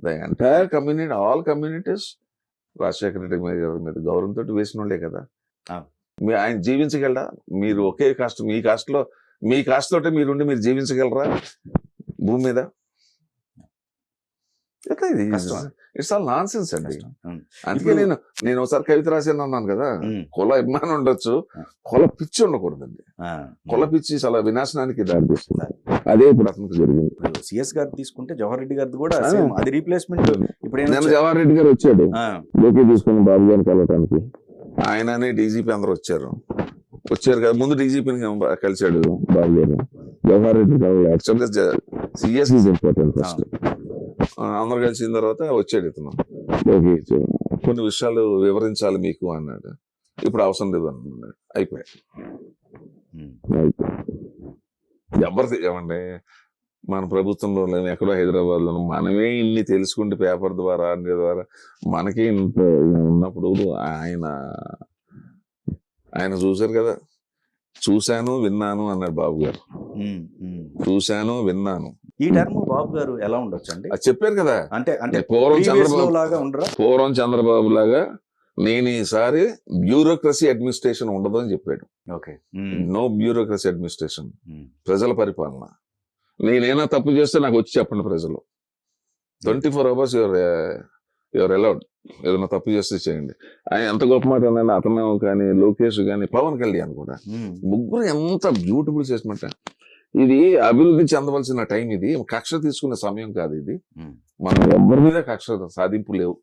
the entire community, all communities Rajasekhara Reddy మీద గౌరవంతో వేసిన వాళ్ళే కదా. ఆయన జీవించగలరా? మీరు ఒకే కాస్ట్, మీ కాస్ట్ తోటే మీరుండి మీరు జీవించగలరా భూమి మీద? ఇట్స్ ఆల్ నాన్ సెన్స్ అండి. అందుకే నేను ఒకసారి కవిత రాశాను అన్నాను కదా, కుల అభిమానం ఉండొచ్చు, కుల పిచ్చి ఉండకూడదండి. కుల పిచ్చి చాలా వినాశనానికి దారితీస్తుంది. అదే ఇప్పుడు అతనికి జరిగింది. సిఎస్ గారు తీసుకుంటే జవహర్ రెడ్డి గారిది కూడా అది రీప్లేస్మెంట్. ఇప్పుడు జవహర్ రెడ్డి గారు వచ్చాడు లోకే తీసుకుని బాబు గారిని కలవటానికి. ఆయననే డీజీపీ అందరూ వచ్చారు కదా, ముందు డీజీపీని కలిశాడు బాబు గారు, జవహర్ రెడ్డి గారు. యాక్చువల్గా సిఎస్ ఈజ్ ఇంపార్టెంట్ ఫస్ట్. అందరు కలిసిన తర్వాత వచ్చాడు ఇతను, కొన్ని విషయాలు వివరించాలి మీకు అన్నాడు. ఇప్పుడు అవసరం లేదు అన్నాడు. అయిపోయాడు. ఎవరిది ఏమండి, మన ప్రభుత్వంలో ఎక్కడో హైదరాబాద్ లో మనమే ఇన్ని తెలుసుకుంటే పేపర్ ద్వారా అన్ని ద్వారా మనకి ఇంత ఉన్నప్పుడు ఆయన చూశారు కదా, చూశాను విన్నాను అన్నాడు బాబు గారు. చూశాను విన్నాను. ఈ టర్మ్ బాబు గారు ఎలా ఉండొచ్చు అండి? అది చెప్పారు కదా, అంటే పూర్వం చంద్రబాబు లాగా నేను ఈసారి బ్యూరోక్రసీ అడ్మినిస్ట్రేషన్ ఉండదు అని చెప్పాడు. నో బ్యూరోక్రసీ అడ్మినిస్ట్రేషన్, ప్రజల పరిపాలన. నేనైనా తప్పు చేస్తే నాకు వచ్చి చెప్పండి ప్రజలు. 24 hours యువర్ అలౌడ్. ఏదైనా తప్పు చేస్తే చేయండి. ఆయన ఎంత గొప్ప మాట అన్నాడు. అతను కానీ, లోకేష్ కానీ, పవన్ కళ్యాణ్ కూడా, ముగ్గురు ఎంత బ్యూటిఫుల్ చేసినట్ట. ఇది అభివృద్ధి చెందవలసిన టైం, ఇది కక్ష తీసుకునే సమయం కాదు ఇది. మనం ఎవరి మీద కక్ష సాధింపు లేవు,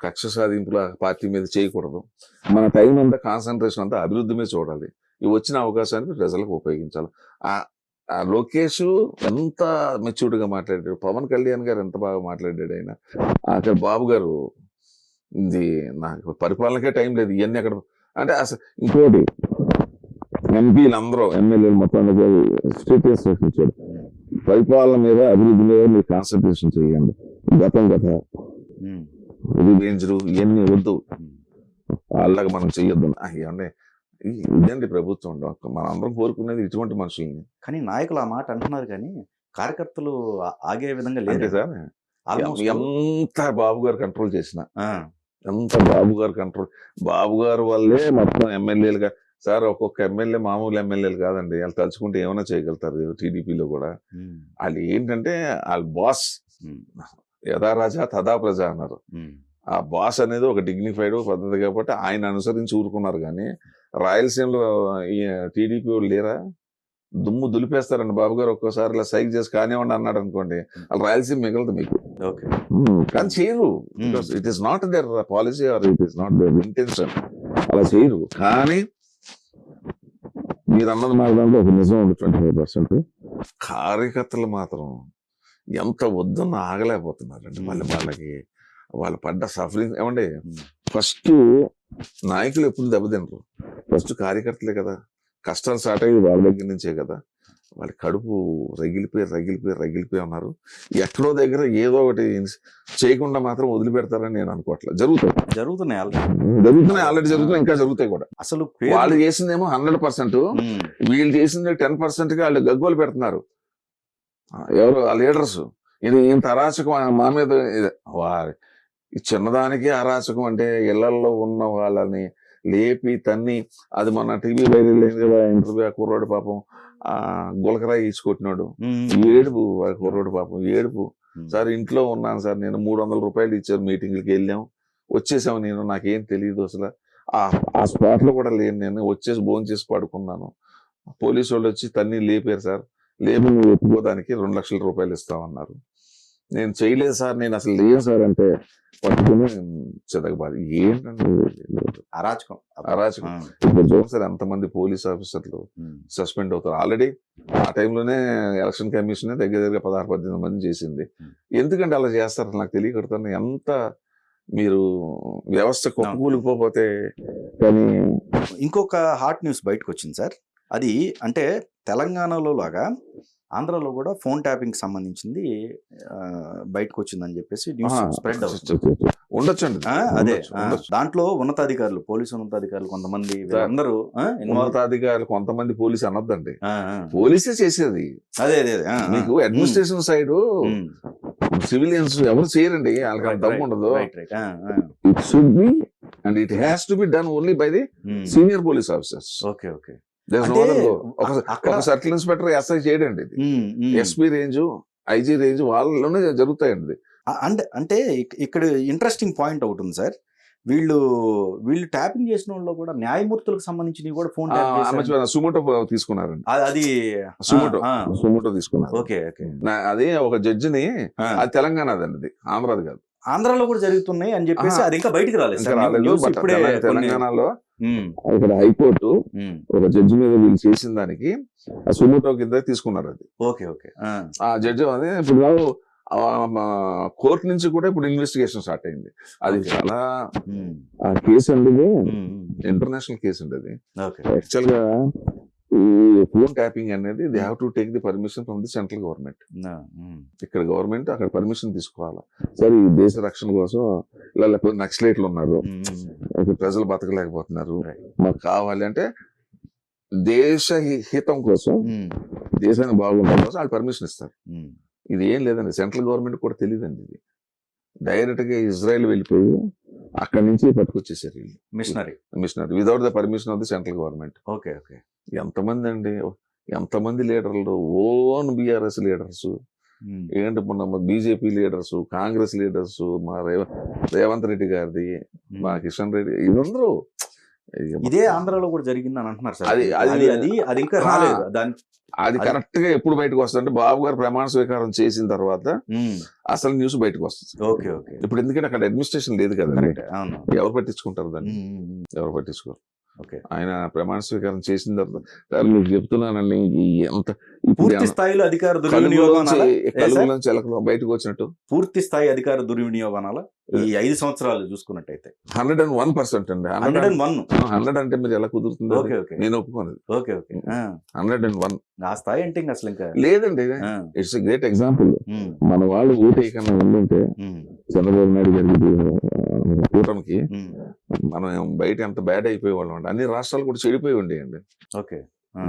కక్ష సాధింపుల పార్టీ మీద చేయకూడదు. మన టైం అంతా కాన్సన్ట్రేషన్ అంతా అభివృద్ధి మీద చూడాలి. ఈ వచ్చిన అవకాశానికి ప్రజలకు ఉపయోగించాలి. ఆ లోకేష్ ఎంత మెచ్యూర్డ్ గా మాట్లాడాడు, పవన్ కళ్యాణ్ గారు ఎంత బాగా మాట్లాడాడు. ఆయన అక్కడ బాబు గారు ఇది నాకు పరిపాలనకే టైం లేదు ఇవన్నీ అక్కడ అంటే. అసలు ఇంకోటి ఎంపీలు అందరూ ఎమ్మెల్యేలు మొత్తం స్టేటస్ ఇచ్చాడు, పరిపాలన మీద అభివృద్ధి మీద మీరు కాన్సన్ట్రేషన్ చేయండి. గతం రివేంజ్లు ఇవన్నీ వద్దు, అలాగ మనం చెయ్యొద్దు. ఇవన్నీ ఇదండి ప్రభుత్వం. మనం అందరం కోరుకునేది ఇటువంటి మనుషుల్ని. కానీ నాయకులు ఆ మాట అంటున్నారు, కానీ కార్యకర్తలు ఆగే విధంగా లేదు సార్. ఎంత బాబు గారు కంట్రోల్ చేసిన, ఎంత బాబు గారు కంట్రోల్, బాబు గారు వల్లే మొత్తం ఎమ్మెల్యేలుగా. సార్ ఒక్కొక్క ఎమ్మెల్యే మామూలు ఎమ్మెల్యేలు కాదండి, వాళ్ళు తలుచుకుంటే ఏమైనా చేయగలుగుతారు. టీడీపీలో కూడా వాళ్ళు ఏంటంటే వాళ్ళ బాస్, యథా రాజా తదా ప్రజ అన్నారు. ఆ బాస్ అనేది ఒక డిగ్నిఫైడ్ పద్ధతి కాబట్టి ఆయన అనుసరించి ఊరుకున్నారు. కానీ రాయలసీమలో ఈ టీడీపీ వాళ్ళు లేరా, దుమ్ము దులిపేస్తారండి. బాబు గారు ఒక్కోసారి ఇలా సైక్ చేసి కానివ్వండి అన్నాడు అనుకోండి, వాళ్ళు రాయలసీమ మిగలదు మీకు. కానీ చేయరు, it is not their policy or it is not their intention, అలా చేయరు. కానీ మీరు అన్నది మాట దాంట్లో ఒక నిజం ఉంది 25%. కార్యకర్తలు మాత్రం ఎంత వద్దన్న ఆగలేకపోతున్నారండి. మళ్ళీ వాళ్ళు పడ్డ సఫరింగ్ ఏమండి. ఫస్ట్ నాయకులు ఎప్పుడు దెబ్బతింటారు, ఫస్ట్ కార్యకర్తలే కదా. కష్టాలు స్టార్ట్ అయ్యి వాళ్ళ దగ్గర నుంచే కదా. వాళ్ళ కడుపు రగిలిపోయి ఉన్నారు. ఎక్కడో దగ్గర ఏదో ఒకటి చేయకుండా మాత్రం వదిలిపెడతారని నేను అనుకోవట్లేదు. జరుగుతున్నాయి ఆల్రెడీ జరుగుతున్నాయి, ఇంకా జరుగుతాయి కూడా. అసలు వాళ్ళు చేసిందేమో 100%, వీళ్ళు చేసింది 10% గా వాళ్ళు గగ్గోలు పెడుతున్నారు. ఎవరు ఆ లీడర్స్. ఇది ఇంత అరాచకం మా మీద. ఈ చిన్నదానికి అరాచకం అంటే ఇళ్లలో ఉన్న వాళ్ళని లేపి తన్ని. అది మొన్న టీవీ వైరల్ ఇంటర్వ్యూ, ఆ కుర్రోడు పాపం గులకరాయి ఇచ్చుకొట్టినాడు. ఏడుపు కుర్రోడు పాపం ఏడుపు. సార్ ఇంట్లో ఉన్నాను సార్, నేను 300 రూపాయలు ఇచ్చారు, మీటింగ్లకి వెళ్ళాం, వచ్చేసాము. నేను నాకేం తెలియదు అసలు, ఆ స్పాట్ లో కూడా లేను, నేను వచ్చేసి భోజనం చేసి పడుకున్నాను. పోలీసు వాళ్ళు వచ్చి తన్ని లేపారు సార్. లేపు నువ్వు ఒప్పుకోదానికి 2 లక్షల రూపాయలు ఇస్తామన్నారు. నేను చేయలేదు సార్, నేను అసలు లేను సార్ అంటే పట్టుకుని చెదగబాది. ఏంటంటే అరాచకం. ఇప్పుడు చూడండి సార్, ఎంతమంది పోలీస్ ఆఫీసర్లు సస్పెండ్ అవుతారు. ఆల్రెడీ ఆ టైంలోనే ఎలక్షన్ కమిషన్ దగ్గర 16-18 మంది చేసింది. ఎందుకంటే అలా చేస్తారు నాకు తెలియకడుతాను. ఎంత మీరు వ్యవస్థ కొనుగోలుకోపోతే. కానీ ఇంకొక హాట్ న్యూస్ బయటకు వచ్చింది సార్. అది అంటే తెలంగాణలో లాగా ఆంధ్రాలో కూడా ఫోన్ ట్యాపింగ్ సంబంధించింది బయటకు వచ్చిందని చెప్పేసి న్యూస్ స్ప్రెడ్ అవుతుంది. ఉండొచ్చండి. అదే దాంట్లో ఉన్నతాధికారులు, పోలీసు ఉన్నతాధికారులు కొంతమంది, అందరూ ఉన్నతాధికారులు కొంతమంది, పోలీసు అనొద్దండి, పోలీసే చేసేది. అదే మీకు అడ్మినిస్ట్రేషన్ సైడ్ సివిలియన్స్ ఎవరు చేయరండి, వాళ్ళకి అంత దమ్ము ఉండదు. It should be and it has to be done only by the senior police officers. Okay. ఒక సర్కిల్ ఇన్స్పెక్టర్ ఎస్ఐ చేయడండి, ఇది ఎస్పీ రేంజ్, ఐజీ రేంజ్ వాళ్ళలోనే జరుగుతాయండి. అంటే ఇక్కడ ఇంట్రెస్టింగ్ పాయింట్ ఒకటి ఉంది సార్. వీళ్ళు ట్యాపింగ్ చేసిన వాళ్ళు కూడా న్యాయమూర్తులకు సంబంధించినవి కూడా ఫోన్ సుమోటో తీసుకున్నారండి. అది సుమోటో తీసుకున్నారు. ఓకే. అది ఒక జడ్జిని, అది తెలంగాణదండి, ఆంధ్రాది కాదు. ఆంధ్రాలో కూడా జరుగుతున్నాయి అని చెప్పేసి అది ఇంకా బయటికి రాలేదు. తెలంగాణలో ఇక్కడ హైకోర్టు ఒక జడ్జి మీద వీళ్ళు చేసిన దానికి సుమోటో కింద తీసుకున్నారు అది. ఓకే. ఆ జడ్జి అది ఇప్పుడు కోర్టు నుంచి కూడా ఇప్పుడు ఇన్వెస్టిగేషన్ స్టార్ట్ అయింది. అది చాలా కేసు అండి, ఇంటర్నేషనల్ కేసు అండి అది. యాక్చువల్ గా ఈ ఫోన్ ట్యాపింగ్ అనేది they have to take the permission from the central government. ఇక్కడ గవర్నమెంట్ అక్కడ పర్మిషన్ తీసుకోవాలి. సరే ఈ దేశ రక్షణ కోసం ఇలా లేకపోతే నక్సలైట్లు ఉన్నారు, ప్రజలు బతకలేకపోతున్నారు, మాకు కావాలి అంటే దేశ హితం కోసం, దేశాన్ని బాగుండడం కోసం వాళ్ళు పర్మిషన్ ఇస్తారు. ఇది ఏం లేదండి, సెంట్రల్ గవర్నమెంట్ కూడా తెలియదండి. ఇది డైరెక్ట్ గా ఇజ్రాయెల్ వెళ్ళిపోయి అక్కడి నుంచి పట్టుకొచ్చేసారు వీళ్ళు, missionary without the permission of the central government. Okay. ఎంతమంది అండి, ఎంతమంది లీడర్లు, ఓన్ బీఆర్ఎస్ లీడర్స్, ఏంటి మొన్న బీజేపీ లీడర్స్, కాంగ్రెస్ లీడర్స్, మా రేవంత్ రెడ్డి గారిది, మా కిషన్ రెడ్డి, వీళ్ళందరూ ఇదే ఆంధ్రాలో కూడా జరిగిందని అంటున్నారు సార్. అది ఇంకా రాలేదు. అది కరెక్ట్ గా ఎప్పుడు బయటకు వస్తుందంటే బాబు గారు ప్రమాణ స్వీకారం చేసిన తర్వాత అసలు న్యూస్ బయటకు వస్తుంది. ఇప్పుడు ఎందుకంటే అక్కడ అడ్మినిస్ట్రేషన్ లేదు కదా, ఎవరు పట్టించుకుంటారు దాన్ని, ఎవరు పట్టించుకోరు. ఆయన ప్రమాణ స్వీకారం చేసిన తర్వాత మీకు చెప్తున్నానండి, ఎంత పూర్తి స్థాయిలో అధికార దుర్వినియోగం బయటకు వచ్చినట్టు, పూర్తి స్థాయి అధికార దుర్వినియోగాల ఈ 5 సంవత్సరాలు చూసుకున్నట్టయితే 101% అండి. 100 అంటే మీరు ఎలా కుదురుతుంది, నేను ఒప్పుకోను. 101 ఆ స్థాయి అంటే అసలు ఇంకా లేదండి. It's a great example. మన వాళ్ళు ఓటేయకన్నా ఉండుంటే చంద్రబాబు నాయుడు గారి కూటమికి మనం బయట ఎంత బ్యాడ్ అయిపోయేవాళ్ళం అండి. అన్ని రాష్ట్రాలు కూడా చెడిపోయి ఉండేయండి.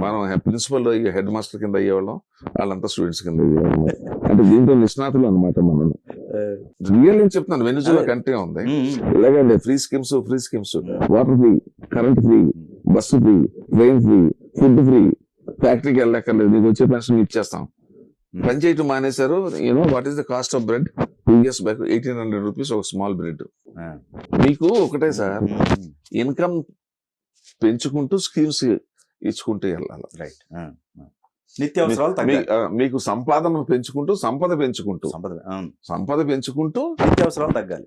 మనం ప్రిన్సిపల్ హెడ్ మాస్టర్ కింద అయ్యేవాళ్ళం, వాళ్ళంతా స్టూడెంట్స్ కింద అయ్యేవాళ్ళం. అంటే దీంట్లో నిష్ణాతులు అనమాట. మనం రియల్ ఏం చెప్తున్నాను, వెనిజులా కంట్రీ ఉంది ఇలాగండి, free schemes, water free, current free, bus free, train free, food free, ఫ్యాక్టరీకి వెళ్ళక్కర్లేదు, నీకు వచ్చే పెన్షన్ ఇచ్చేస్తాం. పని చేయటం మానేశారు. You know what is the cost of bread 2 years back 1800 rupees ఒక స్మాల్ బ్రెడ్. మీకు ఒకటే సార్, ఇన్కమ్ పెంచుకుంటూ స్కీమ్స్ ఇచ్చుకుంటూ వెళ్ళాలి. నిత్యావసరాలు మీకు సంపాదన పెంచుకుంటూ, సంపద పెంచుకుంటూ నిత్యావసరాలు తగ్గాలి.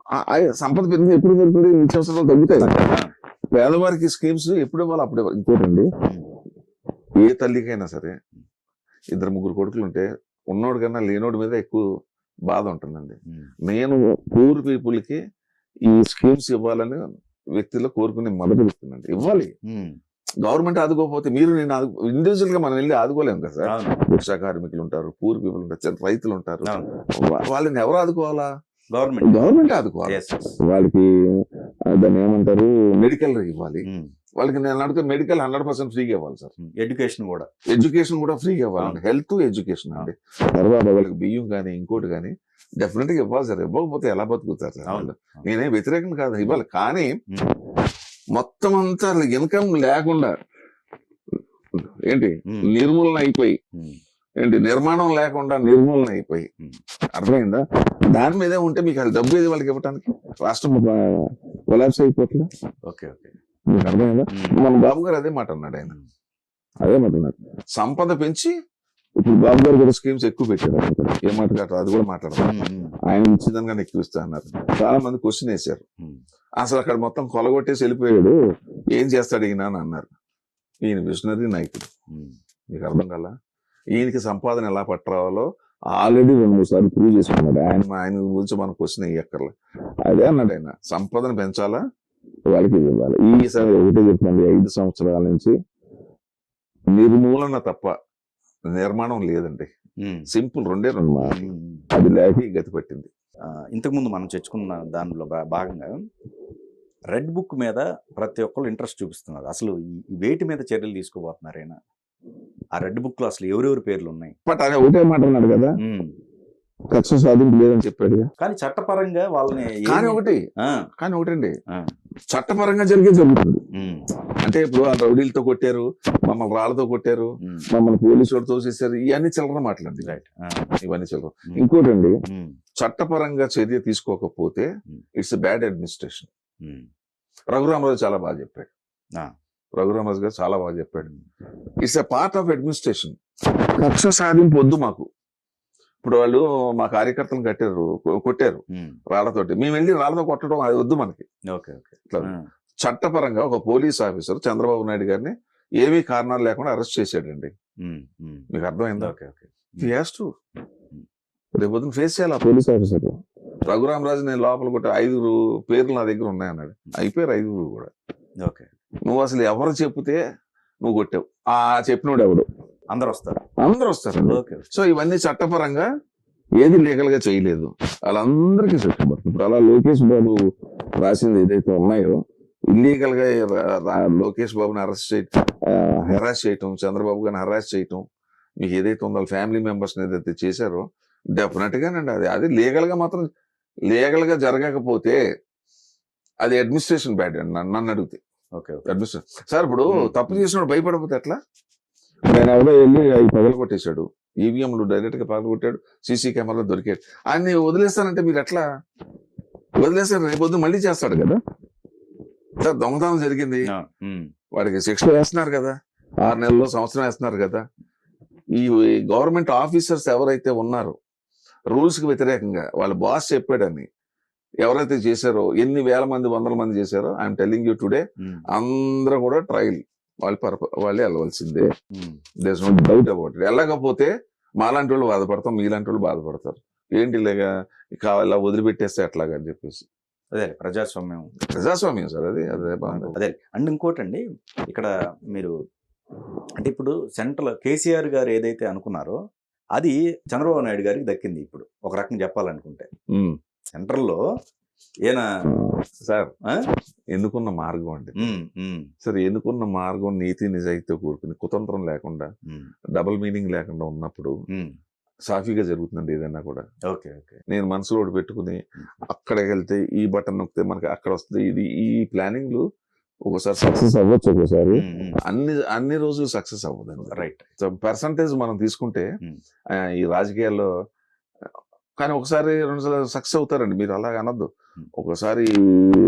సంపద పెరిగి ఎప్పుడు పెరుగుతుంది, నిత్యావసరాలు తగ్గుతాయి. పేదవారికి స్కీమ్స్ ఎప్పుడు ఇవ్వాలి అప్పుడు ఇవ్వాలి. ఇంకోటండి, ఏ తల్లికైనా సరే 2 3 కొడుకులు ఉంటే ఉన్నోడి కన్నా లేనోడి మీద ఎక్కువ బాధ ఉంటుందండి. నేను పూర్ పీపుల్ కి ఈ స్కీమ్స్ ఇవ్వాలని వ్యక్తిలో కోరుకునే మొదటి వ్యక్తినండి. ఇవ్వాలి. గవర్నమెంట్ ఆదుకోకపోతే మీరు నేను ఇండివిజువల్ గా మనం వెళ్ళి ఆదుకోలేము కదా సార్. భిక్షా కార్మికులు ఉంటారు, పూర్ పీపుల్ ఉంటారు, రైతులు ఉంటారు. వాళ్ళని ఎవరు ఆదుకోవాలా? గవర్నమెంట్ ఆదుకోవాలి. వాళ్ళకి దాన్ని ఏమంటారు, మెడికల్ ఇవ్వాలి. వాళ్ళకి నేను అడిగితే మెడికల్ 100% ఫ్రీగా ఇవ్వాలి సార్. ఎడ్యుకేషన్ కూడా ఫ్రీగా ఇవ్వాలి. హెల్త్, ఎడ్యుకేషన్ అండి. తర్వాత వాళ్ళకి బియ్యం కానీ ఇంకోటి కానీ డెఫినెట్ గా ఇవ్వాలి సార్. ఇవ్వకపోతే ఎలా బతుకుతారు సార్ వాళ్ళు? నేనే వ్యతిరేకం కాదు, ఇవ్వాలి. కానీ మొత్తం అంతా ఇన్కమ్ లేకుండా ఏంటి నిర్మూలన అయిపోయి, ఏంటి నిర్మాణం లేకుండా నిర్మూలన అయిపోయి, అర్థమైందా? దాని మీదే ఉంటే మీకు అది డబ్బు ఏది వాళ్ళకి ఇవ్వటానికి? రాష్ట్రం కొలాప్స్ అయిపోతుంది. మీకు అర్థమైందా? మన బాబు గారు అదే మాట అన్నాడు. ఆయన అదే మాట అన్నాడు, సంపద పెంచి. ఇప్పుడు బాబు గారు కూడా స్కీమ్స్ ఎక్కువ పెట్టారు. ఏ మాట కాదు, అది కూడా మాట్లాడతారు. ఆయన ఇచ్చిందని ఎక్కువ ఇస్తా అన్నారు. చాలా మంది క్వశ్చన్ వేశారు, అసలు అక్కడ మొత్తం కొలగొట్టేసి వెళ్ళిపోయాడు, ఏం చేస్తాడు ఈయన అని అన్నారు. ఈయన విజనరీ నాయకుడు. మీకు అర్థం కల ఈయనకి సంపాదన ఎలా పట్టరావాలో ఆల్రెడీ 2-3 సార్లు ప్రూవ్ చేసుకున్నాడు. ఆయన గురించి మన క్వశ్చన్ వేయక్కర్లే. అదే అన్నాడు ఆయన, సంపదన పెంచాలా, వాళ్ళకి ఇవ్వాలి. ఈసారి ఒకటే చెప్తుంది, 5 సంవత్సరాల నుంచి నిర్మూలన తప్ప నిర్మాణం లేదండి. సింపుల్ 2 అది లేక గతి పట్టింది. ఇంతకుముందు మనం చర్చుకున్న దానిలో భాగంగా రెడ్ బుక్ మీద ప్రతి ఒక్కరు ఇంట్రెస్ట్ చూపిస్తున్నారు. అసలు వేటి మీద చర్యలు తీసుకోబోతున్నారు ఆయన? ఆ రెడ్ బుక్ లో అసలు ఎవరెవరి పేర్లు ఉన్నాయి? బట్ ఆయన ఒకటే మాట అన్నాడు కదా, కక్ష సాధింపు లేదని చెప్పాడు. కానీ చట్టపరంగా వాళ్ళని కానీ ఒకటండి, చట్టపరంగా జరుగుతుంది. అంటే ఇప్పుడు ఆ రౌడీలతో కొట్టారు, మమ్మల్ని రాళ్లతో కొట్టారు, మమ్మల్ని పోలీసులతో తోసేసారు, ఇవన్నీ చిల్లర మాట్లాడండి. ఇవన్నీ చిల్లర. ఇంకోటండి, చట్టపరంగా చర్య తీసుకోకపోతే ఇట్స్ బ్యాడ్ అడ్మినిస్ట్రేషన్. రఘురామరాజు చాలా బాగా చెప్పాడు. రఘురామరాజు గారు చాలా బాగా చెప్పాడు. It's a part of administration. కక్ష సాధింపు వద్దు మాకు. ఇప్పుడు వాళ్ళు మా కార్యకర్తలను కొట్టారు రాళ్లతోటి, మేము వెళ్ళి రాళ్లతో కొట్టడం అది వద్దు మనకి. చట్టపరంగా ఒక పోలీస్ ఆఫీసర్ చంద్రబాబు నాయుడు గారిని ఏమీ కారణాలు లేకుండా అరెస్ట్ చేశాడండి. మీకు అర్థమైందా? రేపు ఫేస్ చేయాలి ఆ పోలీస్ ఆఫీసర్. రఘురామరాజు నేను లోపల కొట్టే 5 పేర్లు నా దగ్గర ఉన్నాయన్నాడు. అయిపోయారు 5 కూడా. నువ్వు అసలు ఎవరు చెప్తే నువ్వు కొట్టావు, ఆ చెప్పినోడు ఎవడు? అందరూ వస్తారు. సో ఇవన్నీ చట్టపరంగా ఏది లీగల్ గా చేయలేదు, వాళ్ళందరికీ శిక్ష పడుతుంది. ఇప్పుడు అలా లోకేష్ బాబు రాసింది ఏదైతే ఉన్నాయో, ఇల్లీగల్ గా లోకేష్ బాబుని హెరాస్ చేయటం, చంద్రబాబు గారిని హెరాస్ చేయటం, మీకు ఏదైతే ఉందో ఫ్యామిలీ మెంబర్స్ ఏదైతే చేశారో డెఫినెట్ గానండి అది లీగల్ గా మాత్రం లీగల్ గా జరగకపోతే అది అడ్మినిస్ట్రేషన్ బ్యాడ్ అండి నన్ను అడిగితే. అడ్మినిస్ట్రేషన్ సార్, ఇప్పుడు తప్పు చేసినప్పుడు భయపడిపోతే ఎట్లా? ఆయన ఎవరో వెళ్ళి అవి పగలు కొట్టేశాడు, ఈవీఎంలు డైరెక్ట్ గా పగలు కొట్టాడు, సీసీ కెమెరాలో దొరికాడు. ఆయన్ని వదిలేస్తానంటే మీరు ఎట్లా వదిలేస్తారు? రేపొద్దు మళ్ళీ చేస్తాడు కదా సార్. దొంగతనం జరిగింది, వాడికి శిక్ష వేస్తున్నారు కదా, 6 నెలల్లో సంవత్సరం వేస్తున్నారు కదా. ఈ గవర్నమెంట్ ఆఫీసర్స్ ఎవరైతే ఉన్నారో రూల్స్ కి వ్యతిరేకంగా వాళ్ళ బాస్ చెప్పాడని ఎవరైతే చేశారో, ఎన్ని వేల మంది 100 మంది చేశారో, ఐఎమ్ టెల్లింగ్ యూ టుడే, అందరూ కూడా ట్రయల్ వాళ్ళే వెళ్ళవలసిందే. There is no doubt about it. వెళ్ళకపోతే మాలాంటి వాళ్ళు బాధపడతాం, మీలాంటి వాళ్ళు బాధపడతారు. ఏంటి ఇలాగా కావాలా వదిలిపెట్టేస్తే ఎట్లాగా అని చెప్పేసి. అదే ప్రజాస్వామ్యం సార్. అదే. అండ్ ఇంకోటండి, ఇక్కడ మీరు అంటే ఇప్పుడు సెంట్రల్ కేసీఆర్ గారు ఏదైతే అనుకున్నారో అది చంద్రబాబు నాయుడు గారికి దక్కింది. ఇప్పుడు ఒక రకంగా చెప్పాలనుకుంటే సెంట్రల్ లో ఏనా సార్ ఎన్నుకున్న మార్గం అండి. సరే, ఎన్నుకున్న మార్గం నీతి నిజాయితీతో కూడుకుని, కుతంత్రం లేకుండా, డబుల్ మీనింగ్ లేకుండా ఉన్నప్పుడు సాఫీగా జరుగుతుందండి ఏదైనా కూడా. నేను మనసులో పెట్టుకుని అక్కడికి వెళ్తే ఈ బటన్ నొక్కితే మనకి అక్కడ వస్తుంది, ఇది ఈ ప్లానింగ్లు ఒకసారి సక్సెస్ అవ్వచ్చు, ఒకసారి అన్ని రోజులు సక్సెస్ అవ్వదండి. రైట్. సో పర్సంటేజ్ మనం తీసుకుంటే ఈ రాజకీయాల్లో కానీ ఒకసారి 2 సార్లు సక్సెస్ అవుతారండి. మీరు అలాగే అనొద్దు. ఒకసారి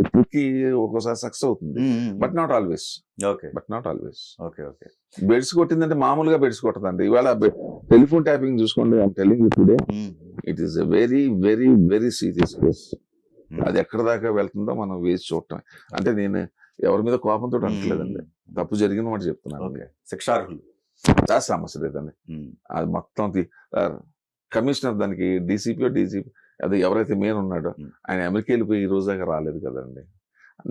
ట్రిక్కి ఒక్కోసారి సక్సెస్ అవుతుంది, బట్ నాట్ ఆల్వేస్. బెడ్స్ కొట్టిందంటే మామూలుగా బెడ్స్ కొట్టదండి. ఇవాళ టెలిఫోన్ ట్యాపింగ్ చూసుకోండి, I'm telling you today, it is a very very very serious case. అది ఎక్కడ దాకా వెళ్తుందో మనం వేసి చూడటం. అంటే నేను ఎవరి మీద కోపంతో అనట్లేదండి, తప్పు జరిగిన వాటి చెప్తున్నాను. శిక్షార్హులు చాలా సమస్య లేదండి. అది మొత్తం కమిషనర్ దానికి డీజీపీ అది ఎవరైతే మెయిన్ ఉన్నాడో ఆయన అమెరికా వెళ్ళిపోయి ఈ రోజు దాకా రాలేదు కదండి.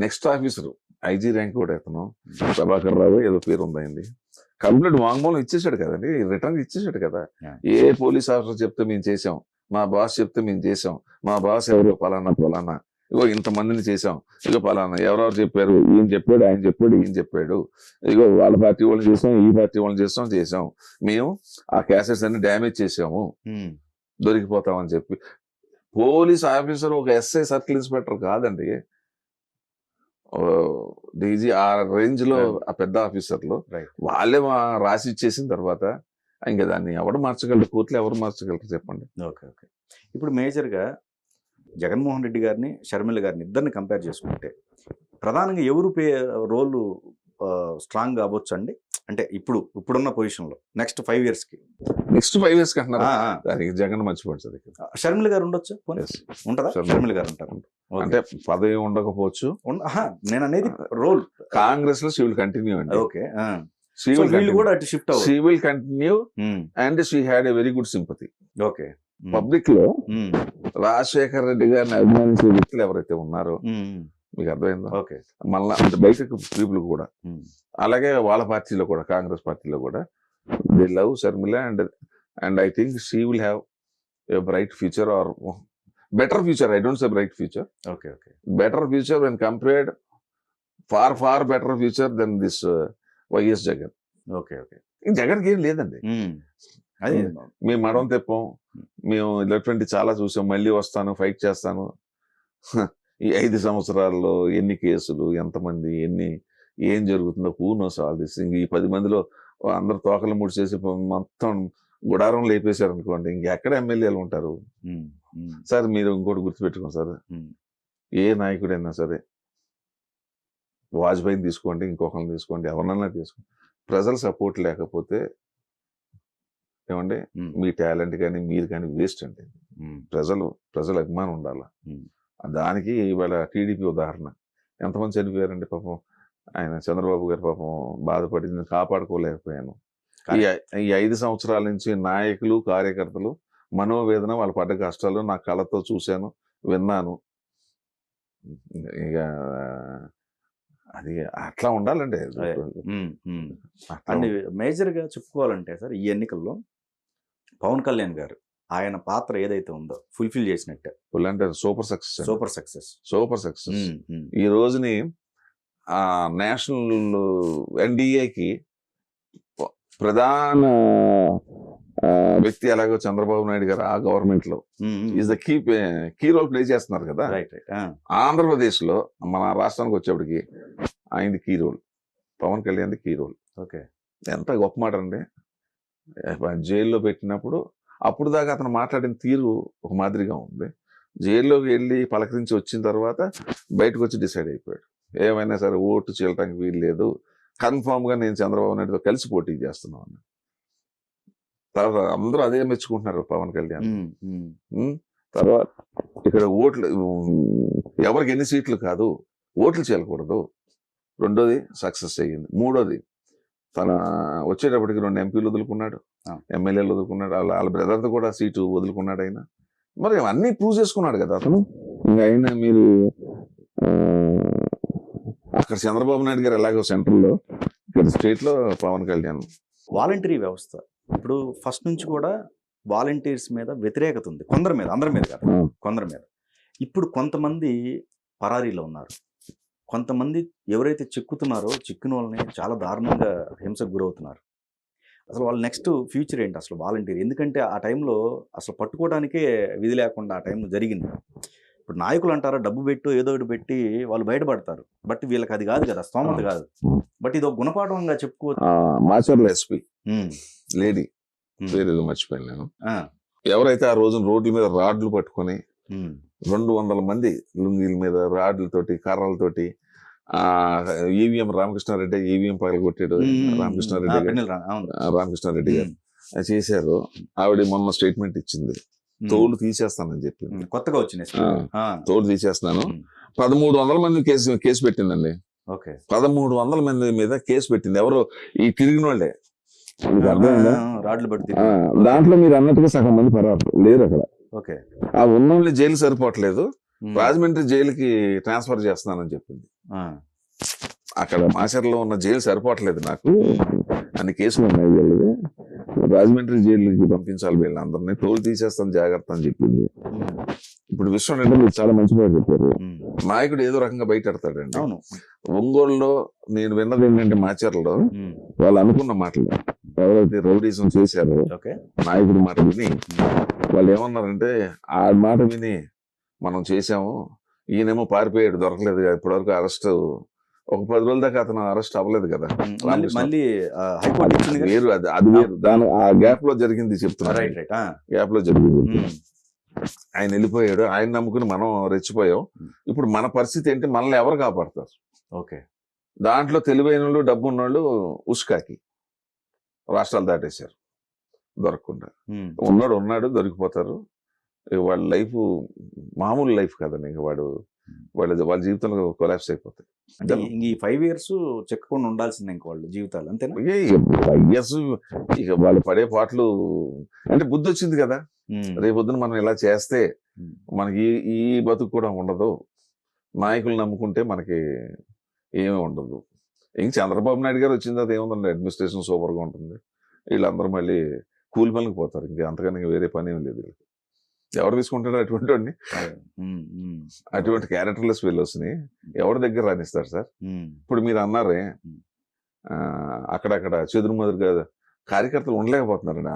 నెక్స్ట్ ఆఫీసర్ ఐజీ ర్యాంక్ కూడా అతను ప్రభాకర్ రావు ఏదో పేరు ఉందండి. కంప్లీట్ వాంగ్మూలం ఇచ్చేసాడు కదండి, రిటర్న్ ఇచ్చేసాడు కదా. ఏ పోలీస్ ఆఫీసర్ చెప్తే మేము చేసాం, మా బాస్ చెప్తే మేము చేసాం, మా బాస్ ఎవరో పలానా ఇగో ఇంతమందిని చేసాం, ఇగో పలానా ఎవరెవరు చెప్పారు, ఈయన చెప్పాడు, ఆయన చెప్పాడు, ఈయన చెప్పాడు, ఇగో వాళ్ళ పార్టీ వాళ్ళని చేసాం, ఈ పార్టీ వాళ్ళని చేసాం, మేము ఆ క్యాసెట్స్ అన్ని డ్యామేజ్ చేసాము, దొరికిపోతామని చెప్పి. పోలీస్ ఆఫీసర్ ఒక ఎస్ఐ సర్కిల్ ఇన్స్పెక్టర్ కాదండి, డీజీ ఆ రేంజ్ లో ఆ పెద్ద ఆఫీసర్లు వాళ్ళే రాసి ఇచ్చేసిన తర్వాత ఇంకా దాన్ని ఎవరు మార్చగలరు, కోర్టులో ఎవరు మార్చగలరు చెప్పండి. Okay okay. ఇప్పుడు మేజర్గా జగన్మోహన్ రెడ్డి గారిని షర్మిల గారిని ఇద్దరిని కంపేర్ చేసుకుంటే ప్రధానంగా ఎవరు రోల్ స్ట్రాంగ్ అవ్వచ్చు అండి? అంటే ఇప్పుడున్న పొజిషన్ లో నెక్స్ట్ 5 years కి అంటున్నారు. దానికి జగన్ మర్చిపోండి సార్. షర్మిల గారు ఉండొచ్చు, ఉంటదా? షర్మిల గారు ఉంటారు అంటే పదవి ఉండకపోవచ్చు, నేను అనేది రోల్ కాంగ్రెస్ లో షీ విల్ కంటిన్యూ అండి. ఓకే, వీళ్ళు కూడా అటు shift she will continue and she had a very good sympathy. Okay, public లో రాజశేఖర్ రెడ్డి గారిని అభిమానించే వ్యక్తులు ఎవరైతే ఉన్నారో మీకు అర్థమైందా? ఓకే, మళ్ళీ అంటే బయట పీపుల్ కూడా అలాగే వాళ్ళ పార్టీలో కూడా, కాంగ్రెస్ పార్టీలో కూడా they love Sharmila and I think she will have a bright future or better future. I don't say bright future, okay okay, better future when compared, far better future then this YS Jagan. Okay okay, జగన్కి ఏం లేదండి. అది మేము మడం తెప్పాం, మేము ఇలాంటి చాలా చూసాం, మళ్ళీ వస్తాను, ఫైట్ చేస్తాను. ఈ 5 సంవత్సరాల్లో ఎన్ని కేసులు, ఎంతమంది, ఏం జరుగుతుందో హూ నోస్ ఆల్ దిస్. ఈ 10 మందిలో అందరు తోకలు ముడిచేసి మొత్తం గుడారం లేపేశారు అనుకోండి, ఇంకెక్కడ ఎమ్మెల్యేలు ఉంటారు సార్? మీరు ఇంకోటి గుర్తుపెట్టుకోండి సార్, ఏ నాయకుడైనా సరే, వాజ్పేయిని తీసుకోండి, ఇంకొకరిని తీసుకోండి, ఎవరినైనా తీసుకోండి, ప్రజల సపోర్ట్ లేకపోతే ఏమండి మీ టాలెంట్ కానీ మీరు కానీ వేస్ట్ అండి. ప్రజల అభిమానం ఉండాలి. దానికి ఇవాళ టీడీపీ ఉదాహరణ. ఎంతమంది చనిపోయారండి పాపం. ఆయన చంద్రబాబు గారు పాపం బాధపడి నేను కాపాడుకోలేకపోయాను. ఈ 5 సంవత్సరాల నుంచి నాయకులు, కార్యకర్తలు మనోవేదన, వాళ్ళు పడ్డ కష్టాలు నా కళ్ళతో చూశాను, విన్నాను. ఇక అది అట్లా ఉండాలండి. అండ్ మేజర్గా చెప్పుకోవాలంటే సార్, ఈ ఎన్నికల్లో పవన్ కళ్యాణ్ గారు ఆయన పాత్ర ఏదైతే ఉందో ఫుల్ఫిల్ చేసినట్టే. అంటే సూపర్ సక్సెస్. ఈ రోజుని నేషనల్ ఎన్డీఏకి ప్రధాన వ్యక్తి ఎలాగో చంద్రబాబు నాయుడు గారు ఆ గవర్నమెంట్ లో ఈజ్ ద కీ రోల్ ప్లే చేస్తున్నారు కదా. ఆంధ్రప్రదేశ్ లో మన రాష్ట్రానికి వచ్చేప్పటికి ఆయనది key role, Pawan Kalyan key role. Okay, ఎంత గొప్ప మాట అండి. జైల్లో పెట్టినప్పుడు అప్పుడు దాకా అతను మాట్లాడిన తీరు ఒక మాదిరిగా ఉంది. జైల్లోకి వెళ్ళి పలకరించి వచ్చిన తర్వాత బయటకు వచ్చి డిసైడ్ అయిపోయాడు, ఏమైనా సరే ఓటు చీలటానికి వీలు లేదు, కన్ఫామ్ గా నేను చంద్రబాబు నాయుడుతో కలిసి పోటీ చేస్తున్నాను. తర్వాత అందరూ అదే మెచ్చుకుంటున్నారు పవన్ కళ్యాణ్. తర్వాత ఇక్కడ ఓట్లు ఎవరికి ఎన్ని సీట్లు కాదు, ఓట్లు చేయకూడదు. రెండోది సక్సెస్ అయ్యింది. మూడోది తన వచ్చేటప్పటికి 2 ఎంపీలు వదులుకున్నాడు, ఎమ్మెల్యేలు వదులుకున్నాడు, వాళ్ళ బ్రదర్తో కూడా సీటు వదులుకున్నాడు ఆయన. మరి అన్ని ప్రూవ్ చేసుకున్నాడు కదా అతను. ఇంకా అయినా మీరు అక్కడ చంద్రబాబు నాయుడు గారు ఎలాగో సెంట్రల్లో, ఇక్కడ స్టేట్ లో పవన్ కళ్యాణ్. వాలంటరీ వ్యవస్థ ఇప్పుడు ఫస్ట్ నుంచి కూడా వాలంటీర్స్ మీద వ్యతిరేకత ఉంది, కొందరి మీద, అందరి మీద కాదు, కొందరి మీద. ఇప్పుడు కొంతమంది పరారీలో ఉన్నారు, కొంతమంది ఎవరైతే చిక్కుతున్నారో చిక్కిన వాళ్ళని చాలా దారుణంగా హింసకు గురవుతున్నారు. అసలు వాళ్ళ నెక్స్ట్ ఫ్యూచర్ ఏంటి అసలు వాలంటీర్? ఎందుకంటే ఆ టైంలో అసలు పట్టుకోవడానికే విధి లేకుండా ఆ టైంలో జరిగింది. ఇప్పుడు నాయకులు అంటారా, డబ్బు పెట్టు ఏదో ఒకటి పెట్టి వాళ్ళు బయటపడతారు, బట్ వీళ్ళకి అది కాదు కదా, స్తోమత కాదు. బట్ ఇది ఒక గుణపాఠంగా చెప్పుకోవచ్చు. మాచర్ల ఎస్పీ లేడీ పేరు మర్చిపోయాను నేను, ఎవరైతే ఆ రోజున రోడ్ల మీద రాడ్లు పట్టుకొని 200 మంది లుంగీల మీద రాడ్లతోటి, కర్రలతోటి, ఈవీఎం రామకృష్ణారెడ్డి ఈవీఎం పగల కొట్టాడు, రామకృష్ణారెడ్డి గారు చేశారు. ఆవిడ మొన్న స్టేట్మెంట్ ఇచ్చింది, తోలు తీసేస్తానని చెప్పింది. కొత్తగా వచ్చింది తోలు తీసేస్తాను. 1300 మంది కేసు పెట్టిందండి. 1300 మంది మీద కేసు పెట్టింది. ఎవరు ఈ తిరిగిన వాళ్ళే, మీకు అర్థమైందా? రాడ్లు పట్టి దాంట్లో మీరు అన్నట్టుగా సగం మంది పరారు లేరు అక్కడ. ఓకే. ఆ ఉన్నోళ్ళని జైలు సరిపోవట్లేదు, రాజమండ్రి జైలుకి ట్రాన్స్ఫర్ చేస్తున్నానని చెప్పింది. అక్కడ మాచర్లో ఉన్న జైలు సరిపోవట్లేదు నాకు, అన్ని కేసులు ఉన్నాయి వీళ్ళది, రాజమండ్రి జైలుకి పంపించాలి వీళ్ళందరినీ, తోలు తీసేస్తాను జాగ్రత్త అని చెప్పింది. ఇప్పుడు విషయం అంటే మీరు చాలా మంచి మాట చెప్పారు. నాయకుడు ఏదో రకంగా బయటెడతాడండి. ఒంగోలులో నేను విన్నది ఏంటంటే మాచర్లో వాళ్ళు అనుకున్న మాటలు, ఎవరైతే రౌడీజం చేశారో నాయకుడి మాట విని వాళ్ళు ఏమన్నారంటే, ఆ మాట విని మనం చేసాము, ఈయనేమో పారిపోయాడు, దొరకలేదు, ఇప్పటివరకు అరెస్ట్ ఒక 10 రోజుల దాకా అతను అరెస్ట్ అవ్వలేదు కదా, వేరు అది వేరు. దాని ఆ గ్యాప్ లో జరిగింది చెప్తున్నారు, గ్యాప్ లో జరిగింది. ఆయన వెళ్ళిపోయాడు, ఆయన నమ్ముకుని మనం రెచ్చిపోయాం. ఇప్పుడు మన పరిస్థితి ఏంటి, మనల్ని ఎవరు కాపాడతారు? ఓకే. దాంట్లో తెలివైన వాళ్ళు, డబ్బు ఉన్నోళ్ళు ఉస్కాకి రాష్ట్రాలు దాటేశారు దొరకకుండా. ఉన్నాడు దొరికిపోతారు. వాళ్ళ లైఫ్ మామూలు లైఫ్ కదండి, ఇంకా వాళ్ళ జీవితంలో కొలాప్స్ అయిపోతాయి. అంటే ఈ 5 years చెక్కకుండా ఉండాల్సిందే ఇంక వాళ్ళ జీవితాలు, అంతేనా? 5 years ఇక వాళ్ళు పడే పాటలు అంటే బుద్ధి వచ్చింది కదా, రేపొద్దున మనం ఇలా చేస్తే మనకి ఈ బతుకు కూడా ఉండదు, నాయకులు నమ్ముకుంటే మనకి ఏమీ ఉండదు. ఇంక చంద్రబాబు నాయుడు గారు వచ్చింది అది ఏముందండి, అడ్మినిస్ట్రేషన్ సూపర్ గా ఉంటుంది, వీళ్ళందరూ మళ్ళీ కూలి పనులకు పోతారు, ఇంకా అంతకన్నా వేరే పని ఏం లేదు. ఎవరు తీసుకుంటాడు అటువంటి వాడిని? అటువంటి క్యారెక్టర్లెస్ ఫెలోస్ని ఎవరి దగ్గర రాణిస్తారు సార్? ఇప్పుడు మీరు అన్నారే అక్కడక్కడ చెదురుమదురుగా కార్యకర్తలు ఉండలేకపోతున్నారండి.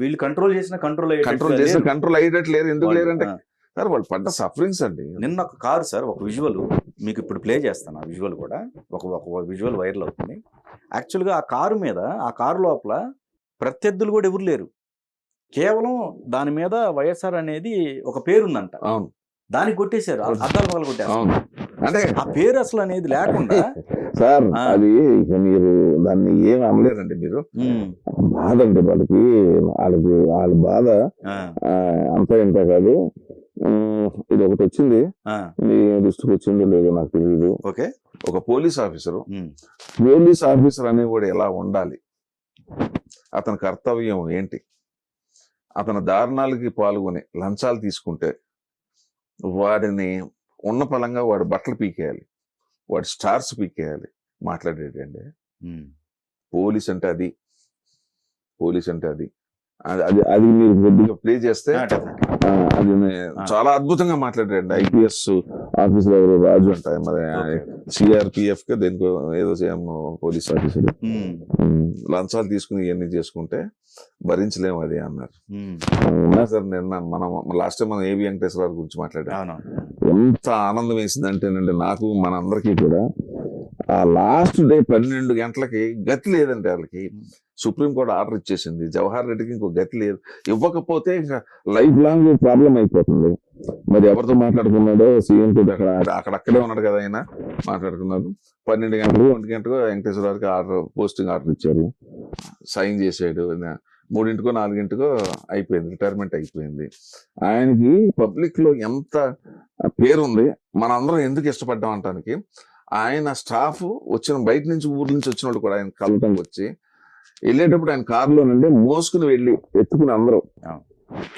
వీళ్ళు కంట్రోల్ చేసిన కంట్రోల్ అయ్యేటట్టు లేరు. ఎందుకు లేరంటే సార్ వాళ్ళు పడ్డ సఫరింగ్స్ అండి. నిన్న ఒక కారు సార్, ఒక విజువల్ మీకు ఇప్పుడు ప్లే చేస్తాను, ఆ విజువల్ కూడా ఒక విజువల్ వైరల్ అవుతుంది. యాక్చువల్గా ఆ కారు మీద, ఆ కారు లోపల ప్రత్యర్థులు కూడా ఎవరు లేరు, కేవలం దాని మీద వైఎస్ఆర్ అనేది ఒక పేరు ఉందంట. అవును, దానికి కొట్టేశారు, అద్దాలు పగలు కొట్టారు. అంటే ఆ పేరు అసలు అనేది లేకుండా సార్ అది ఇక మీరు దాన్ని ఏం అనలేరండి. మీరు బాధ అంటే వాళ్ళ బాధ అంతా ఇంత కాదు. ఇది ఒకటి వచ్చింది, మీ దృష్టికి వచ్చిందో లేదో నాకు తెలియదు. ఒక పోలీస్ ఆఫీసర్ అనేవాడు ఎలా ఉండాలి, అతని కర్తవ్యం ఏంటి, అతని దారుణాలకి పాల్గొని లంచాలు తీసుకుంటే వాడిని ఉన్న పలంగా వాడు బట్టలు పీకేయాలి, వాడి స్టార్స్ పీకేయాలి మాట్లాడేటండి. పోలీస్ అంటే అది అది మీరు కొద్దిగా ప్లే చేస్తే అది చాలా అద్భుతంగా మాట్లాడారండి. ఐపీఎస్ ఆఫీసర్ ఎవరు రాజు అంట, మరి సిఆర్పిఎఫ్ కి దేనికో ఏదో పోలీస్ ఆఫీసర్ లంచాలు తీసుకుని ఇవన్నీ చేసుకుంటే భరించలేము అది అన్నారు. ఉన్నా సార్, నిన్న లాస్ట్ టైం మనం ఏవి వెంకటేశ్వర గురించి మాట్లాడాం. ఎంత ఆనందం వేసిందంటేనండి నాకు, మనందరికీ కూడా. ఆ లాస్ట్ డే 12 గంటలకి గతి లేదండి వాళ్ళకి. సుప్రీంకోర్టు ఆర్డర్ ఇచ్చేసింది, జవహర్ రెడ్డికి ఇంకో గతి లేదు, ఇవ్వకపోతే ఇంకా లైఫ్ లాంగ్ ప్రాబ్లం అయిపోతుంది. మరి ఎవరితో మాట్లాడుకున్నాడో సీఎం తోటి, అక్కడే ఉన్నాడు కదా ఆయన, మాట్లాడుకున్నాడు. 12 గంటలు 1 గంటకు వెంకటేశ్వరరావుకి పోస్టింగ్ ఆర్డర్ ఇచ్చారు, సైన్ చేసాడు. 3 4 అయిపోయింది, రిటైర్మెంట్ అయిపోయింది. ఆయనకి పబ్లిక్ లో ఎంత పేరుంది, మనందరం ఎందుకు ఇష్టపడ్డాం అంటానికి, ఆయన స్టాఫ్ బయట నుంచి ఊర్ల నుంచి వచ్చిన వాళ్ళు కూడా ఆయన కలవటం వచ్చి వెళ్ళేటప్పుడు ఆయన కారులోనండి మోసుకుని వెళ్ళి ఎత్తుకుని అందరూ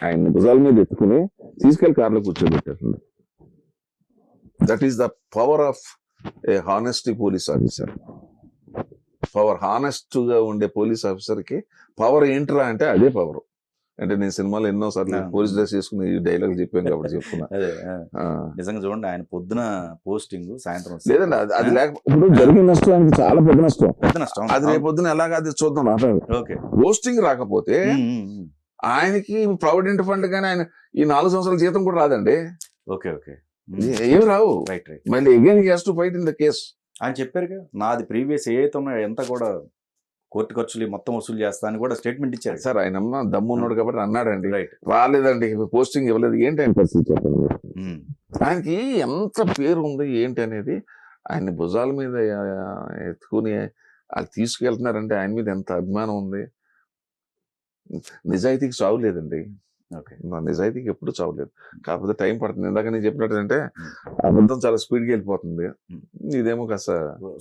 ఆయన భుజాల మీద ఎత్తుకుని తీసుకెళ్లి కారులో కూర్చోబెట్టారు. That is the power of A honesty police officer. Honest గా ఉండే పోలీస్ ఆఫీసర్ కి పవర్ ఏంట్రా అంటే అదే పవర్. అంటే నేను సినిమాలో ఎన్నోసార్లు పోలీస్ డ్రెస్ చేసుకుని డైలాగ్ చెప్పాను కాబట్టి చెప్తున్నా. నిజంగా చూడండి, ఆయన పొద్దున పోస్టింగ్, సాయంత్రం లేదండి, అది ఇప్పుడు జరిగిన నష్టం ఆయనకి చాలా పెద్ద నష్టం. అది రేపు పొద్దున ఎలాగా అది చూద్దాం. పోస్టింగ్ రాకపోతే ఆయనకి ప్రావిడెంట్ ఫండ్ కానీ ఆయన ఈ 4 సంవత్సరాల జీతం కూడా రాదండి. ఏమి రావు. మళ్ళీ again he has to fight in the case. ఆయన చెప్పారు, నాది ప్రీవియస్ ఏదైతే ఉన్నాయో ఎంత కూడా కోర్టు ఖర్చులు మొత్తం వసూలు చేస్తా అని కూడా స్టేట్మెంట్ ఇచ్చారు సార్. ఆయన దమ్ము ఉన్నాడు కాబట్టి అన్నాడండి. రాలేదండి, పోస్టింగ్ ఇవ్వలేదు, ఏంటి ఆయన పరిస్థితి చెప్పండి. ఆయనకి ఎంత పేరు ఉంది ఏంటి అనేది, ఆయన్ని భుజాల మీద ఎత్తుకుని వాళ్ళు తీసుకెళ్తున్నారంటే ఆయన మీద ఎంత అభిమానం ఉంది. నిజాయితీకి సాగు లేదండి. ఓకే. నా నిజాయితీకి ఎప్పుడు చావలేదు. కాకపోతే టైం పడుతుంది. ఇందాక నేను చెప్పినట్టు అంటే అబద్ధం చాలా స్పీడ్గా వెళ్ళిపోతుంది, ఇదేమో కాస్త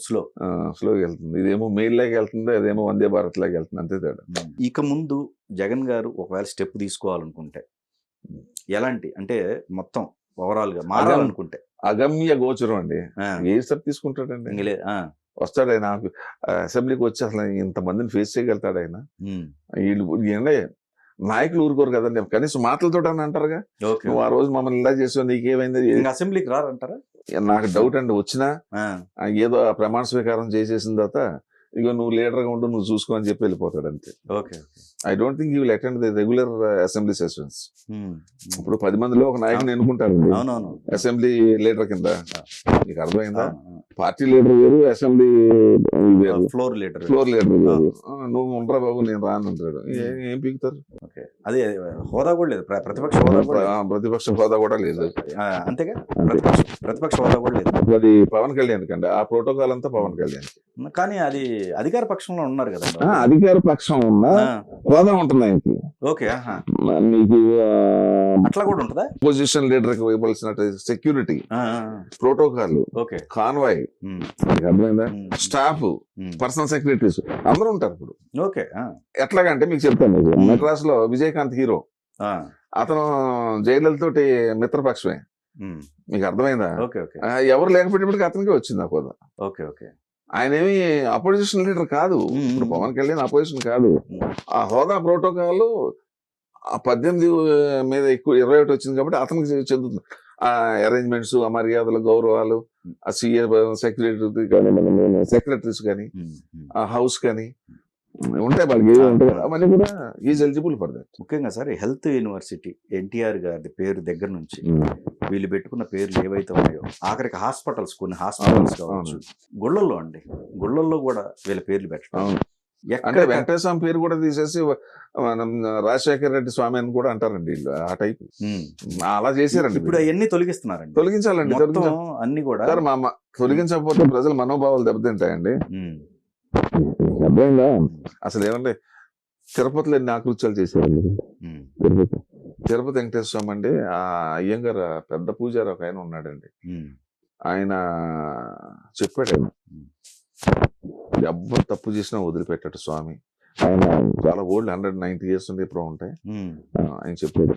స్లోగా వెళ్తుంది. ఇదేమో మెయిల్ లాగా వెళ్తుంది, అదేమో వందే భారత్ లాగా వెళ్తుంది, అంతే తేడా. ఇక ముందు జగన్ గారు ఒకవేళ స్టెప్ తీసుకోవాలనుకుంటే ఎలాంటి, అంటే మొత్తం ఓవరాల్ గా మారాలనుకుంటే? అగమ్య గోచరం అండి. ఏ స్టెప్ తీసుకుంటాడండి? వస్తాడు ఆయన అసెంబ్లీకి వచ్చి అసలు ఇంతమందిని ఫేస్ చేయగలుగుతాడు ఆయన? వీళ్ళు ఏంటంటే నాయకులు ఊరుకోరు కదండి, కనీసం మాటలతో అని అంటారుగా, నువ్వు ఆ రోజు మమ్మల్ని ఇలా చేసావు, నీకేమైంది, అసెంబ్లీకి రారంటారా? నాకు డౌట్ అండి. వచ్చినా ఏదో ప్రమాణ స్వీకారం చేసేసిన తర్వాత ఇక నువ్వు లీడర్గా ఉండు, నువ్వు చూసుకో అని చెప్పి వెళ్ళిపోతాడు అంతే. I don't think you will attend the regular assembly sessions. ఇప్పుడు 10 మందిలో ఒక నాయకుని ఎన్నుకుంటారు అసెంబ్లీ లీడర్ కింద. నీకు అర్థమైందా? పార్టీ లీడర్ వేరు, అసెంబ్లీ ఫ్లోర్ లీడర్ వేరు. నువ్వు ఉండరా బాబు, నేను రాను అంటాడు. ఏం పీకుతారు? అదే హోదా కూడా లేదు, ప్రతిపక్ష హోదా కూడా లేదు. అంతేగా, ప్రతిపక్ష హోదా కూడా లేదు. అది పవన్ కళ్యాణ్ కండి, ఆ ప్రోటోకాల్ అంతా పవన్ కళ్యాణ్. కానీ అది అధికార పక్షంలో ఉన్నారు కదా. అధికార పక్షం ఉన్నా హోదా ఉంటుంది ఆయనకి. ఓకే, నీకు అట్లా కూడా ఉంటుందా? పొజిషన్ లీడర్ కి ఇవ్వాల్సిన సెక్యూరిటీ, ప్రోటోకాల్, కాన్వాయ్, అర్థమైందా, స్టాఫ్, పర్సనల్ సెక్రటరీస్ అందరూ ఉంటారు. ఇప్పుడు ఓకే, ఎట్లాగంటే మీకు చెప్తాను, మెడ్రాస్ లో విజయకాంత్ హీరో, అతను జయలలితతోటి మిత్రపక్షమే. మీకు అర్థమైందా? ఎవరు లేకపోయినప్పటికీ అతనికి వచ్చింది ఆ హోదా. ఆయన ఏమి అపోజిషన్ లీడర్ కాదు. ఇప్పుడు పవన్ కళ్యాణ్ అపోజిషన్ కాదు. ఆ హోదా ప్రోటోకాల్ ఆ 18 మీద ఎక్కువ 21 వచ్చింది కాబట్టి అతనికి చెందుతుంది. ఆ అరేంజ్మెంట్స్, ఆ మర్యాదలు, గౌరవాలు, ఆ సీఏ సెక్రటరీ కానీ, సెక్రటరీస్ కానీ, ఆ హౌస్ కానీ ఉంటాయి, వాళ్ళకి ఏవి ఉంటాయి, అవన్నీ కూడా ఈజ్ ఎలిజిబుల్ ఫర్ దట్. ముఖ్యంగా సార్, హెల్త్ యూనివర్సిటీ ఎన్టీఆర్ గారి పేరు దగ్గర నుంచి వీళ్ళు పెట్టుకున్న పేర్లు ఏవైతే ఉన్నాయో, ఆఖరికి హాస్పిటల్స్, కొన్ని హాస్పిటల్స్ కావచ్చు, గుళ్ళల్లో అండి, గుళ్ళల్లో కూడా వీళ్ళ పేర్లు పెట్టడం. అంటే వెంకటేశ్వర స్వామి పేరు కూడా తీసేసి రాజశేఖర రెడ్డి స్వామి అని కూడా అంటారండి వీళ్ళు, ఆ టైప్. అలా చేశారండి. ఇప్పుడు అవన్నీ తొలగిస్తున్నారండి. తొలగించాలండి అన్ని కూడా. తొలగించకపోతే ప్రజల మనోభావాలు దెబ్బతింటాయండి. అర్థమైందా? అసలు ఏమంటే తిరుపతిలో ఎన్ని ఆకృత్యాలు చేశారండి. తిరుపతి వెంకటేశ్వర స్వామి అండి, ఆ అయ్యంగారు పెద్ద పూజారి ఒక ఆయన ఉన్నాడండి, ఆయన చెప్పాడు, ఆయన ఎవ్వరు తప్పు చేసినా వదిలిపెట్టాడు స్వామి. ఆయన చాలా ఓల్డ్, 190 years ఉండి ఇప్పుడు ఉంటాయి. ఆయన చెప్పాడు,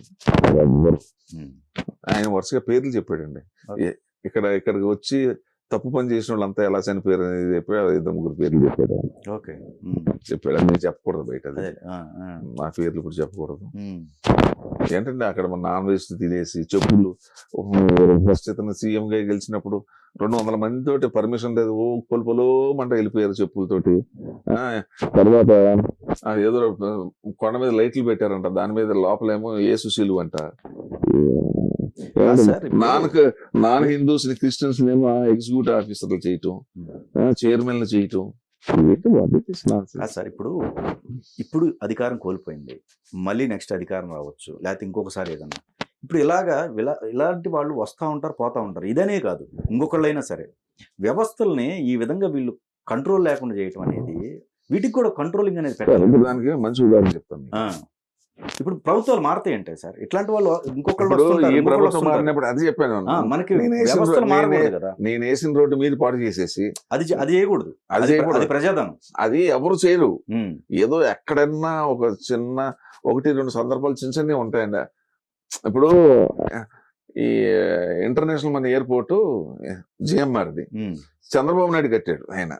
ఆయన వరుసగా పేర్లు చెప్పాడండి. ఇక్కడికి వచ్చి తప్పు పని చేసిన వాళ్ళంతా ఎలా చనిపోయారు అనేది చెప్పి 2-3 పేర్లు చెప్పాడు. చెప్పాడు, నేను చెప్పకూడదు బయట, నా పేర్లు ఇప్పుడు చెప్పకూడదు. ఏంటంటే అక్కడ మన నాన్ వెజ్ తినేసి చెప్పులు, ఫస్ట్ ఇతను సీఎం గా గెలిచినప్పుడు 200 మందితోటి పర్మిషన్ లేదు, పొలుపొలోమంట వెళ్ళిపోయారు చెప్పులతోటి. తర్వాత ఏదో కొండ మీద లైట్లు పెట్టారంట, దాని మీద లోపలేమో యేసు శిలువ అంట. నాన్ హిందూస్ ని, క్రిస్టియన్స్ ఏమో ఎగ్జిక్యూటివ్ ఆఫీసర్లు చేయటం, చైర్మన్లు చేయటం. సార్ ఇప్పుడు అధికారం కోల్పోయింది, మళ్ళీ నెక్స్ట్ అధికారం రావచ్చు, లేకపోతే ఇంకొకసారి ఏదన్నా. ఇప్పుడు ఇలాంటి వాళ్ళు వస్తూ ఉంటారు, పోతా ఉంటారు. ఇదనే కాదు, ఇంకొకళ్ళైనా సరే వ్యవస్థల్ని ఈ విధంగా వీళ్ళు కంట్రోల్ లేకుండా చేయటం అనేది, వీటికి కూడా కంట్రోలింగ్ అనేది పెట్టాలి. దానికి మంచి ఉదాహరణ చెప్తాను. ఇప్పుడు ప్రభుత్వాలు మారుతాయి అంటే సార్, ఇట్లాంటి వాళ్ళు ఇంకొకళ్ళు అది చెప్పాను, మనకి నేను వేసిన రోడ్డు మీరు పాటు చేసేసి అది చేయకూడదు, అది ప్రజాధనం, అది ఎవరు చేయరు. ఏదో ఎక్కడన్నా ఒక చిన్న 1-2 సందర్భాలు చిన్న చిన్నవి ఉంటాయండి. ఇప్పుడు ఈ ఇంటర్నేషనల్ మన ఎయిర్పోర్టు జిఎంఆర్ది చంద్రబాబు నాయుడు కట్టాడు ఆయన,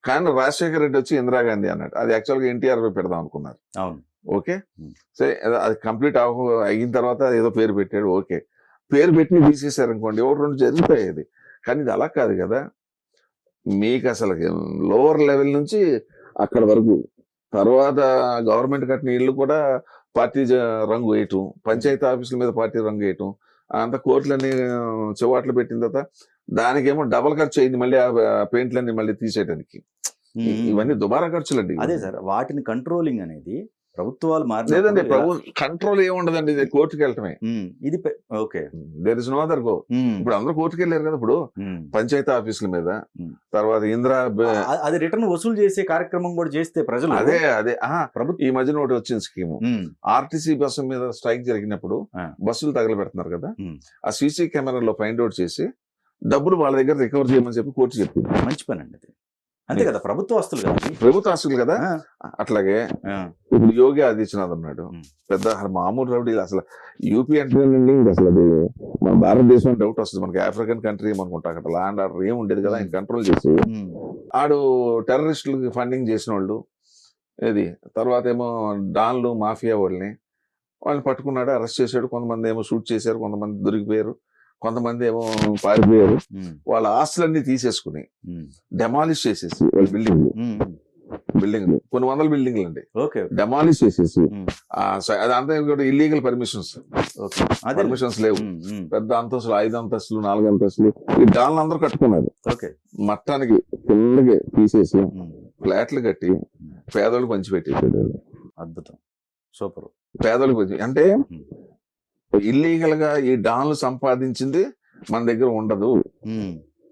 కానీ రాజశేఖర రెడ్డి వచ్చి ఇందిరాగాంధీ అన్నాడు. అది యాక్చువల్గా ఎన్టీఆర్ పెడదాం అనుకున్నారు. ఓకే, సరే అది కంప్లీట్ అయిన తర్వాత ఏదో పేరు పెట్టాడు. ఓకే, పేరు పెట్టి తీసేశారు అనుకోండి, 1-2 జరుగుతాయి అది. కానీ ఇది అలా కాదు కదా, మీకు అసలు లోవర్ లెవెల్ నుంచి అక్కడ వరకు, తర్వాత గవర్నమెంట్ కట్టిన ఇళ్ళు కూడా పార్టీ రంగు వేయటం, పంచాయతీ ఆఫీసుల మీద పార్టీ రంగు వేయటం, అంత కోర్టులన్నీ చివాట్లు పెట్టిన తర్వాత దానికేమో డబల్ ఖర్చు అయింది, మళ్ళీ ఆ పెయింట్లన్నీ మళ్ళీ తీసేయడానికి. ఇవన్నీ దుబారా ఖర్చులండి. అదే సార్, వాటిని కంట్రోలింగ్ అనేది ప్రభుత్వాలు లేదండి మారినప్పుడు కంట్రోల్ ఏముండదండి, ఇది కోర్టుకి వెళ్ళటమే. ఇది okay. There is no other go. ఇప్పుడు అందరూ కోర్టుకి వెళ్ళారు కదా, ఇప్పుడు పంచాయతీ ఆఫీసుల మీద, తర్వాత అది రిటర్న్ వసూలు చేసే కార్యక్రమం కూడా చేస్తే ప్రజలు అదే ఈ మధ్యన ఒకటి వచ్చిన స్కీమ్, ఆర్టీసీ బస్సు మీద స్ట్రైక్ జరిగినప్పుడు బస్సులు తగలబెడుతున్నారు కదా, ఆ సీసీ కెమెరాలో ఫైండ్ అవుట్ చేసి డబ్బులు వాళ్ళ దగ్గర రికవర్ చేయమని చెప్పి కోర్టు చెప్పింది. మంచి పని అండి అది. అంతే కదా, ప్రభుత్వ ఆస్తులు కదా, ప్రభుత్వ ఆస్తులు కదా. అట్లాగే ఇప్పుడు యోగి ఆదిత్యనాథ్ ఉన్నాడు, పెద్ద మామూలు రౌడీ. అసలు యూపీ అంటే అసలు అది మన భారతదేశం డౌట్ వస్తుంది, మనకి ఆఫ్రికన్ కంట్రీ అనుకుంటా, అక్కడ ల్యాండ్ ఆర్డర్ ఏం ఉండేది కదా, ఆయన కంట్రోల్ చేసి ఆడు టెర్రరిస్టులకి ఫండింగ్ చేసిన వాళ్ళు ఇది. తర్వాత ఏమో డాన్లు మాఫియా వాళ్ళని పట్టుకున్నాడు, అరెస్ట్ చేశాడు. కొంతమంది ఏమో షూట్ చేశారు, కొంతమంది దొరికిపోయారు, కొంతమంది ఏమో పారిపోయారు. వాళ్ళ ఆస్తులన్నీ తీసేసుకుని డెమాలిష్ చేసేసి వాళ్ళ బిల్డింగ్ కొన్ని వందల బిల్డింగ్లు అండి డెమాలిష్ చేసేసి, అదంతా ఇల్లీగల్ పర్మిషన్స్ లేవు. పెద్ద అంతస్తులు, 5 అంతస్తులు, 4 అంతస్తులు ఈ డాన్లు అందరూ కట్టుకున్నారు. మట్టానికి కిందకి తీసేసి ఫ్లాట్లు కట్టి పేదోళ్ళకి పంచిపెట్టేసాడు. అద్భుతం, సూపర్. పేదోళ్ళకి పంచి అంటే ఇల్లీగల్ గా ఈ డాన్లు సంపాదించింది మన దగ్గర ఉండదు.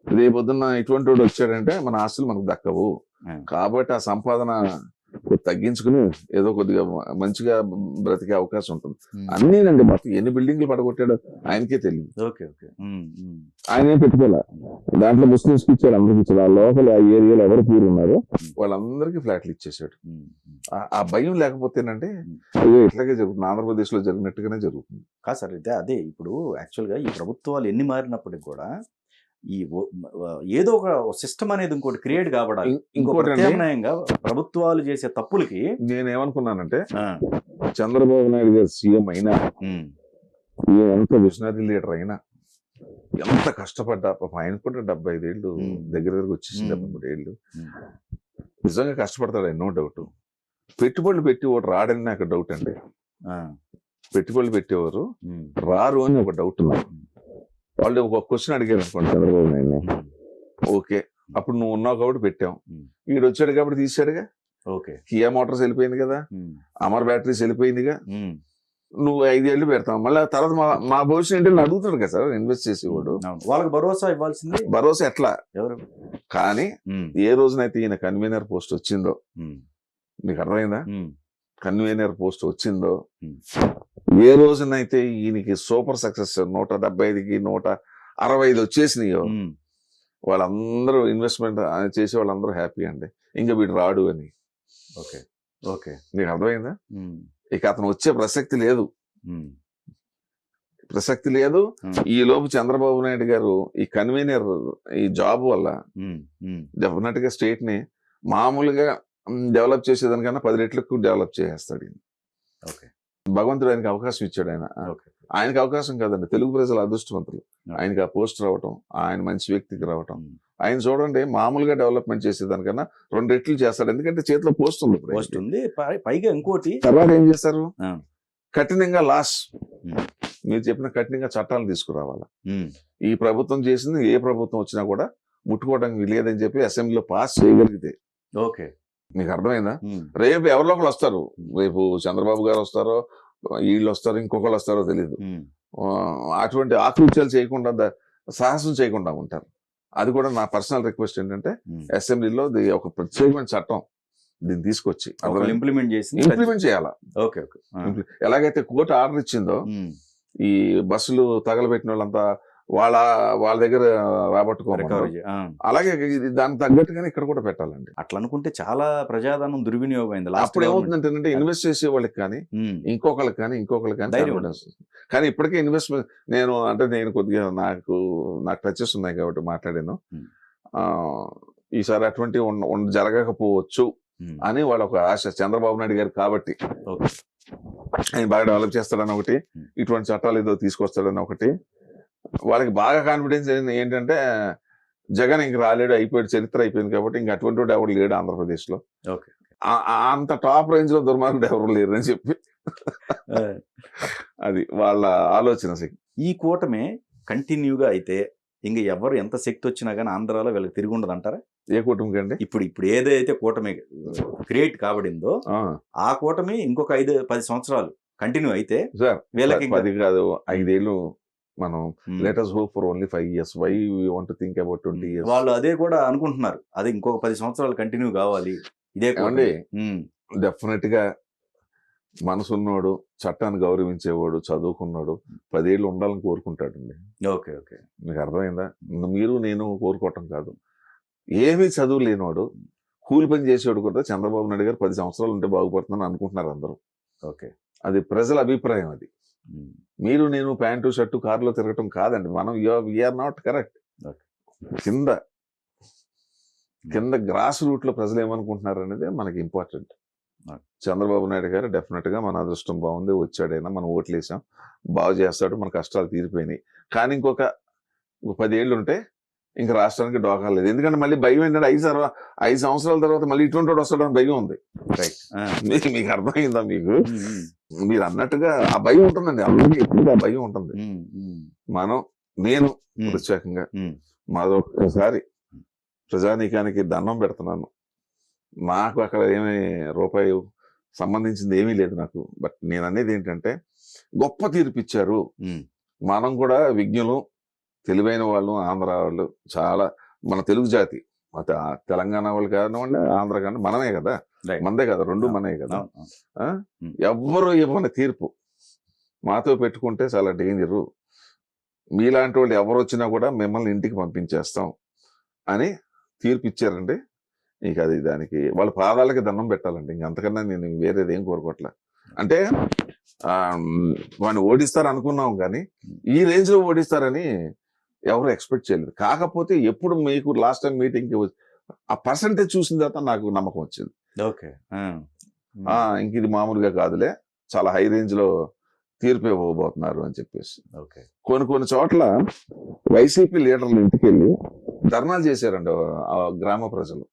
రేపొద్దున్న ఇటువంటి వాడు వచ్చాడంటే మన ఆస్తులు మనకు దక్కవు. కాబట్టి ఆ సంపాదన తగ్గించుకుని ఏదో కొద్దిగా మంచిగా బ్రతికే అవకాశం ఉంటుంది. అన్నీనండి, మొత్తం ఎన్ని బిల్డింగ్లు పడగొట్టాడో ఆయనకే తెలియదు. ఆయనే పెట్టుకోలే, దాంట్లో ముస్లింస్ కి ఇచ్చాడు, అందరికి ఇచ్చాడు. ఆ లోకల్ ఆ ఏరియాలో ఎవరు పూరు ఉన్నారో వాళ్ళందరికీ ఫ్లాట్లు ఇచ్చేసాడు. ఆ భయం లేకపోతేనంటే ఇట్లాగే జరుగుతుంది, ఆంధ్రప్రదేశ్ లో జరిగినట్టుగానే జరుగుతుంది. కాదు సార్, అదే ఇప్పుడు యాక్చువల్ గా ఈ ప్రభుత్వాలు ఎన్ని మారినప్పటికీ కూడా ఈ ఏదో ఒక సిస్టమ్ అనేది ఇంకోటి క్రియేట్ కాబడాలి. ఇంకోటి ప్రత్యామ్నాయంగా ప్రభుత్వాలు చేసే తప్పులకి నేనేమనుకున్నానంటే, చంద్రబాబు నాయుడు గారు సీఎం అయినా, ఎంత విజనరీ లీడర్ అయినా, ఎంత కష్టపడ్డా, ఆయన కూడా 75 ఏళ్ళు దగ్గరకు వచ్చేసింది, 73 ఏళ్ళు. నిజంగా కష్టపడతాడు, నో డౌట్. పెట్టుబడులు పెట్టి ఒకటి రాడని నాకు డౌట్ అండి. పెట్టుబడులు పెట్టేవారు రారు అని ఒక డౌట్ ఉంది. వాళ్ళు ఒక క్వశ్చన్ అడిగారు అనుకోండి చంద్రబాబు నాయుడు, ఓకే అప్పుడు నువ్వు ఉన్నావు కాబట్టి పెట్టాం, వీడు వచ్చాడు కాబట్టి తీసాడుగా, కియా మోటార్స్ వెళ్ళిపోయింది కదా, అమర్ బ్యాటరీస్ వెళ్ళిపోయిందిగా, నువ్వు 5 ఏళ్ళు పెడతావు, మళ్ళీ తర్వాత మా భవిష్యత్ ఏంటని అడుగుతాడు కదా సార్ ఇన్వెస్ట్ చేసేవాడు. వాళ్ళకి భరోసా ఇవ్వాల్సింది, భరోసా ఎట్లా కానీ ఏ రోజునైతే ఈయన కన్వీనర్ పోస్ట్ వచ్చిందో, నీకు అర్థమైందా, కన్వీనర్ పోస్ట్ వచ్చిందో, ఏ రోజునైతే ఈయనకి సూపర్ సక్సెస్ 175కి 165 వచ్చేసినాయో, వాళ్ళందరూ ఇన్వెస్ట్మెంట్ చేసే వాళ్ళందరూ హ్యాపీ అండి, ఇంకా వీడు రాడు అని. నీకు అర్థమైందా, ఇక అతను వచ్చే ప్రసక్తి లేదు. ఈ లోపు చంద్రబాబు నాయుడు గారు ఈ కన్వీనర్ ఈ జాబ్ వల్ల డెఫినెట్ గా స్టేట్ ని మామూలుగా డెవలప్ చేసేదానికన్నా 10 రెట్లకు డెవలప్ చేసేస్తాడు. భగవంతుడు ఆయనకి అవకాశం ఇచ్చాడు. ఆయనకి అవకాశం కాదండి, తెలుగు ప్రజల అదృష్టవంతులు ఆయనకి ఆ పోస్ట్ రావటం, ఆయన మంచి వ్యక్తికి రావటం. ఆయన చూడండి, మామూలుగా డెవలప్మెంట్ చేసేదానికన్నా 2 రెట్లు చేస్తాడు, ఎందుకంటే చేతిలో పోస్ట్ ఉంది. పైగా ఇంకోటి తర్వాత ఏం చేస్తారు, కఠినంగా లాస్, మీరు చెప్పిన కఠినంగా చట్టాలు తీసుకురావాలా. ఈ ప్రభుత్వం చేసింది ఏ ప్రభుత్వం వచ్చినా కూడా ముట్టుకోవడానికి లేదని చెప్పి అసెంబ్లీలో పాస్ చేయగలిగితే, మీకు అర్థమైందా, రేపు ఎవరిలో ఒకరు వస్తారు, రేపు చంద్రబాబు గారు వస్తారో, వీళ్ళు వస్తారో, ఇంకొకళ్ళు వస్తారో తెలియదు, అటువంటి ఆకృత్యాలు చేయకుండా, సాహసం చేయకుండా ఉంటారు. అది కూడా నా పర్సనల్ రిక్వెస్ట్ ఏంటంటే, అసెంబ్లీలో ఒక ప్రత్యేకమైన చట్టం దీన్ని తీసుకొచ్చి ఇంప్లిమెంట్ చేయాలా. ఎలాగైతే కోర్టు ఆర్డర్ ఇచ్చిందో, ఈ బస్సులు తగలబెట్టిన వాళ్ళంతా వాళ్ళ దగ్గర రాబట్టుకోవాలి, అలాగే దానికి తగ్గట్టుగానే ఇక్కడ కూడా పెట్టాలండి. అట్లా అనుకుంటే చాలా ప్రజాధనం దుర్వినియోగం అయింది. అప్పుడు ఏమవుతుందంటే ఇన్వెస్ట్ చేసే వాళ్ళకి కానీ, ఇంకొకరికి కానీ కానీ ఇప్పటికే ఇన్వెస్ట్మెంట్ నేను కొద్దిగా నాకు టచెస్ ఉన్నాయి కాబట్టి మాట్లాడాను. ఈసారి అటువంటి జరగకపోవచ్చు అని వాళ్ళ ఒక ఆశ, చంద్రబాబు నాయుడు గారు కాబట్టి ఆయన బాగా డెవలప్ చేస్తాడని ఒకటి, ఇటువంటి చట్టాలు ఏదో తీసుకొస్తాడని ఒకటి, వాళ్ళకి బాగా కాన్ఫిడెన్స్ ఏంటంటే జగన్ ఇంక రాలేడు, అయిపోయాడు, చరిత్ర అయిపోయింది కాబట్టి ఇంక అటువంటి వాడు ఎవరు లేడు ఆంధ్రప్రదేశ్ లో, అంత టాప్ రేంజ్ లో దుర్మార్గుడు ఎవరు లేరు అని చెప్పి అది వాళ్ళ ఆలోచన. ఈ కూటమి కంటిన్యూగా అయితే ఇంక ఎవరు ఎంత శక్తి వచ్చినా కానీ ఆంధ్రాలో వీళ్ళకి తిరిగి ఉండదు అంటారా? ఏ కూటమికి అండి? ఇప్పుడు ఏదైతే కూటమి క్రియేట్ కాబడిందో ఆ, ఆ కూటమి ఇంకొక 5-10 సంవత్సరాలు కంటిన్యూ అయితే సార్ వీళ్ళకి ఇంకా 10 కాదు 5 ఏళ్ళు మనం ఉమ్, let us hope for only 5 years. Why we want to think about 20 years? వాళ్ళు అదే కూడా అనుకుంటున్నారు, అది ఇంకొక 10 సంవత్సరాలు కంటిన్యూ కావాలి ఇదే కూటమి. ఏమండి డెఫినెట్ గా మనసున్నోడు, చట్టాన్ని గౌరవించేవాడు, చదువుకున్నాడు 10 ఏళ్ళు ఉండాలని కోరుకుంటాడండి. ఓకే ఓకే మీకు అర్థమైందా? మీరు నేను కోరుకోవటం కాదు. ఏమీ చదువు లేనివాడు కూలి పని చేసేవాడు కూడా చంద్రబాబు నాయుడు గారు 10 సంవత్సరాలు ఉంటే బాగుపడుతుందని అనుకుంటున్నారు అందరూ. ఓకే అది ప్రజల అభిప్రాయం. అది మీరు నేను ప్యాంటు షర్టు కారులో తిరగటం కాదండి. మనం వీఆర్ నాట్ కరెక్ట్. కింద గ్రాస్ రూట్ లో ప్రజలు ఏమనుకుంటున్నారు అనేది మనకి ఇంపార్టెంట్. చంద్రబాబు నాయుడు గారు డెఫినెట్ గా మన అదృష్టం బాగుంది, వచ్చాడైనా మనం ఓట్లేసాం, బాగు చేస్తాడు, మన కష్టాలు తీరిపోయినాయి. కానీ ఇంకొక 10 ఏళ్ళు ఉంటే ఇంకా రాష్ట్రానికి డోకా లేదు. ఎందుకంటే మళ్ళీ భయం ఏంటంటే 5 సంవత్సరాల తర్వాత మళ్ళీ ఇటువంటి వాడు వస్తాడని భయం ఉంది. రైట్ మీకు అర్థమైందా? మీరు అన్నట్టుగా ఆ భయం ఉంటుందండి, అందరికీ ఎప్పుడు ఆ భయం ఉంటుంది. నేను ప్రత్యేకంగా మరొకసారి ప్రజానీకానికి దండం పెడుతున్నాను. నాకు అక్కడ ఏమీ రూపాయి సంబంధించింది ఏమీ లేదు నాకు. బట్ నేను అనేది ఏంటంటే గొప్ప తీర్పు ఇచ్చారు. మనం కూడా విజ్ఞులు, తెలివైన వాళ్ళు, ఆంధ్ర వాళ్ళు, చాలా మన తెలుగు జాతి, తెలంగాణ వాళ్ళు కానివ్వండి, ఆంధ్ర కానీ మనమే కదా, మనదే కదా, రెండు మనమే కదా. ఎవ్వరు ఇవ్వని తీర్పు మాతో పెట్టుకుంటే చాలా డేంజరు. మీలాంటి వాళ్ళు ఎవరు వచ్చినా కూడా మిమ్మల్ని ఇంటికి పంపించేస్తాం అని తీర్పు ఇచ్చారండి. ఇక అది దానికి వాళ్ళ పాదాలకి దండం పెట్టాలండి. ఇంకంతకన్నా నేను వేరేది ఏం కోరుకోవట్లే. అంటే వాడిని ఓడిస్తారు అనుకున్నాం కానీ ఈ రేంజ్ లో ఓడిస్తారని ఎవరు ఎక్స్పెక్ట్ చేయలేదు. కాకపోతే ఎప్పుడు మీకు లాస్ట్ టైం మీటింగ్ కి ఆ పర్సంటేజ్ చూసిన తర్వాత నాకు నమ్మకం వచ్చింది. ఓకే ఇంక ఇది మామూలుగా కాదులే, చాలా హై రేంజ్ లో తీర్పు ఇవ్వబోతున్నారు అని చెప్పేసి. కొన్ని చోట్ల వైసీపీ లీడర్లు ఇంటికి వెళ్ళి ధర్నాలు చేశారండి ఆ గ్రామ ప్రజలు.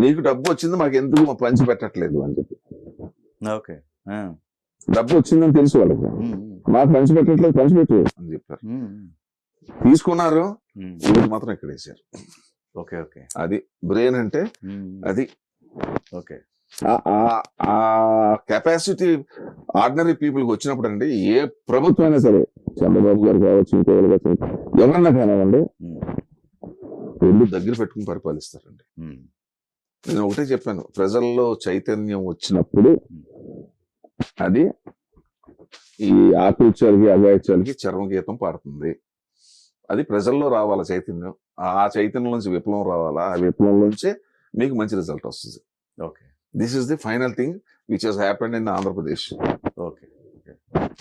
నీకు డబ్బు వచ్చింది, మాకు ఎందుకు పంచి పెట్టట్లేదు అని చెప్పి. డబ్బు వచ్చిందని తెలుసు వాళ్ళకి, మాకు పంచి పెట్టట్లేదు, పంచిపెట్టు అని చెప్పారు. తీసుకున్నారు, ఓటు మాత్రం ఇక్కడ వేసారు. అది బ్రెయిన్ అంటే అది. ఆ కెపాసిటీ ఆర్డినరీ పీపుల్కి వచ్చినప్పుడు అండి, ఏ ప్రభుత్వం అయినా సరే, చంద్రబాబు గారు కావచ్చు, ఎవరన్నా కానివ్వండి, రెండు దగ్గర పెట్టుకుని పరిపాలిస్తారండి. నేను ఒకటే చెప్పాను, ప్రజల్లో చైతన్యం వచ్చినప్పుడు అది ఈ ఆకృత్యాలకి అగాయిత్యాలకి చర్మగీతం పాడుతుంది. అది ప్రజల్లో రావాల చైతన్యం, ఆ చైతన్యం నుంచి విప్లవం రావాలా, ఆ విప్లవం నుంచే మీకు మంచి రిజల్ట్ వస్తుంది. This is the final thing which has happened in Andhra Pradesh.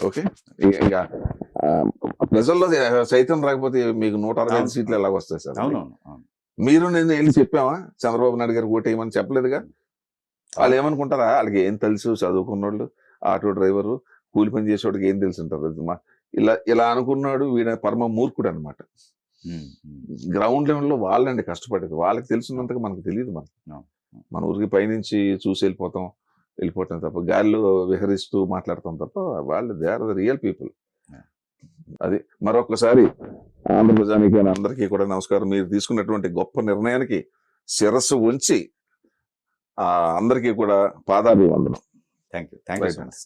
Okay ఇక ప్రజల్లో చైతన్యం రాకపోతే మీకు 165 సీట్లు ఎలాగ వస్తాయి సార్? మీరు నేను వెళ్ళి చెప్పామా చంద్రబాబు నాయుడు గారికి ఓటేయమని? చెప్పలేదుగా. వాళ్ళు ఏమనుకుంటారా, వాళ్ళకి ఏం తెలుసు, చదువుకున్నోళ్ళు, ఆటో డ్రైవరు, కూలి పని చేసేవాడికి ఏం తెలుసు ఉంటారు. ఇలా అనుకున్నాడు, వీడ పరమ మూర్ఖుడు అనమాట. గ్రౌండ్ లెవెల్లో వాళ్ళండి కష్టపడేది, వాళ్ళకి తెలుసున్నంతగా మనకు తెలియదు. మన ఊరికి పైనుంచి చూసి వెళ్ళిపోవటం తప్ప, గాలిలో విహరిస్తూ మాట్లాడతాం తప్ప, వాళ్ళు they are the real people. అది మరొకసారి ఆంధ్ర ప్రజానికి అందరికీ కూడా నమస్కారం. మీరు తీసుకున్నటువంటి గొప్ప నిర్ణయానికి శిరస్సు ఉంచి అందరికీ కూడా పాదాభివందనం. Thank you so much.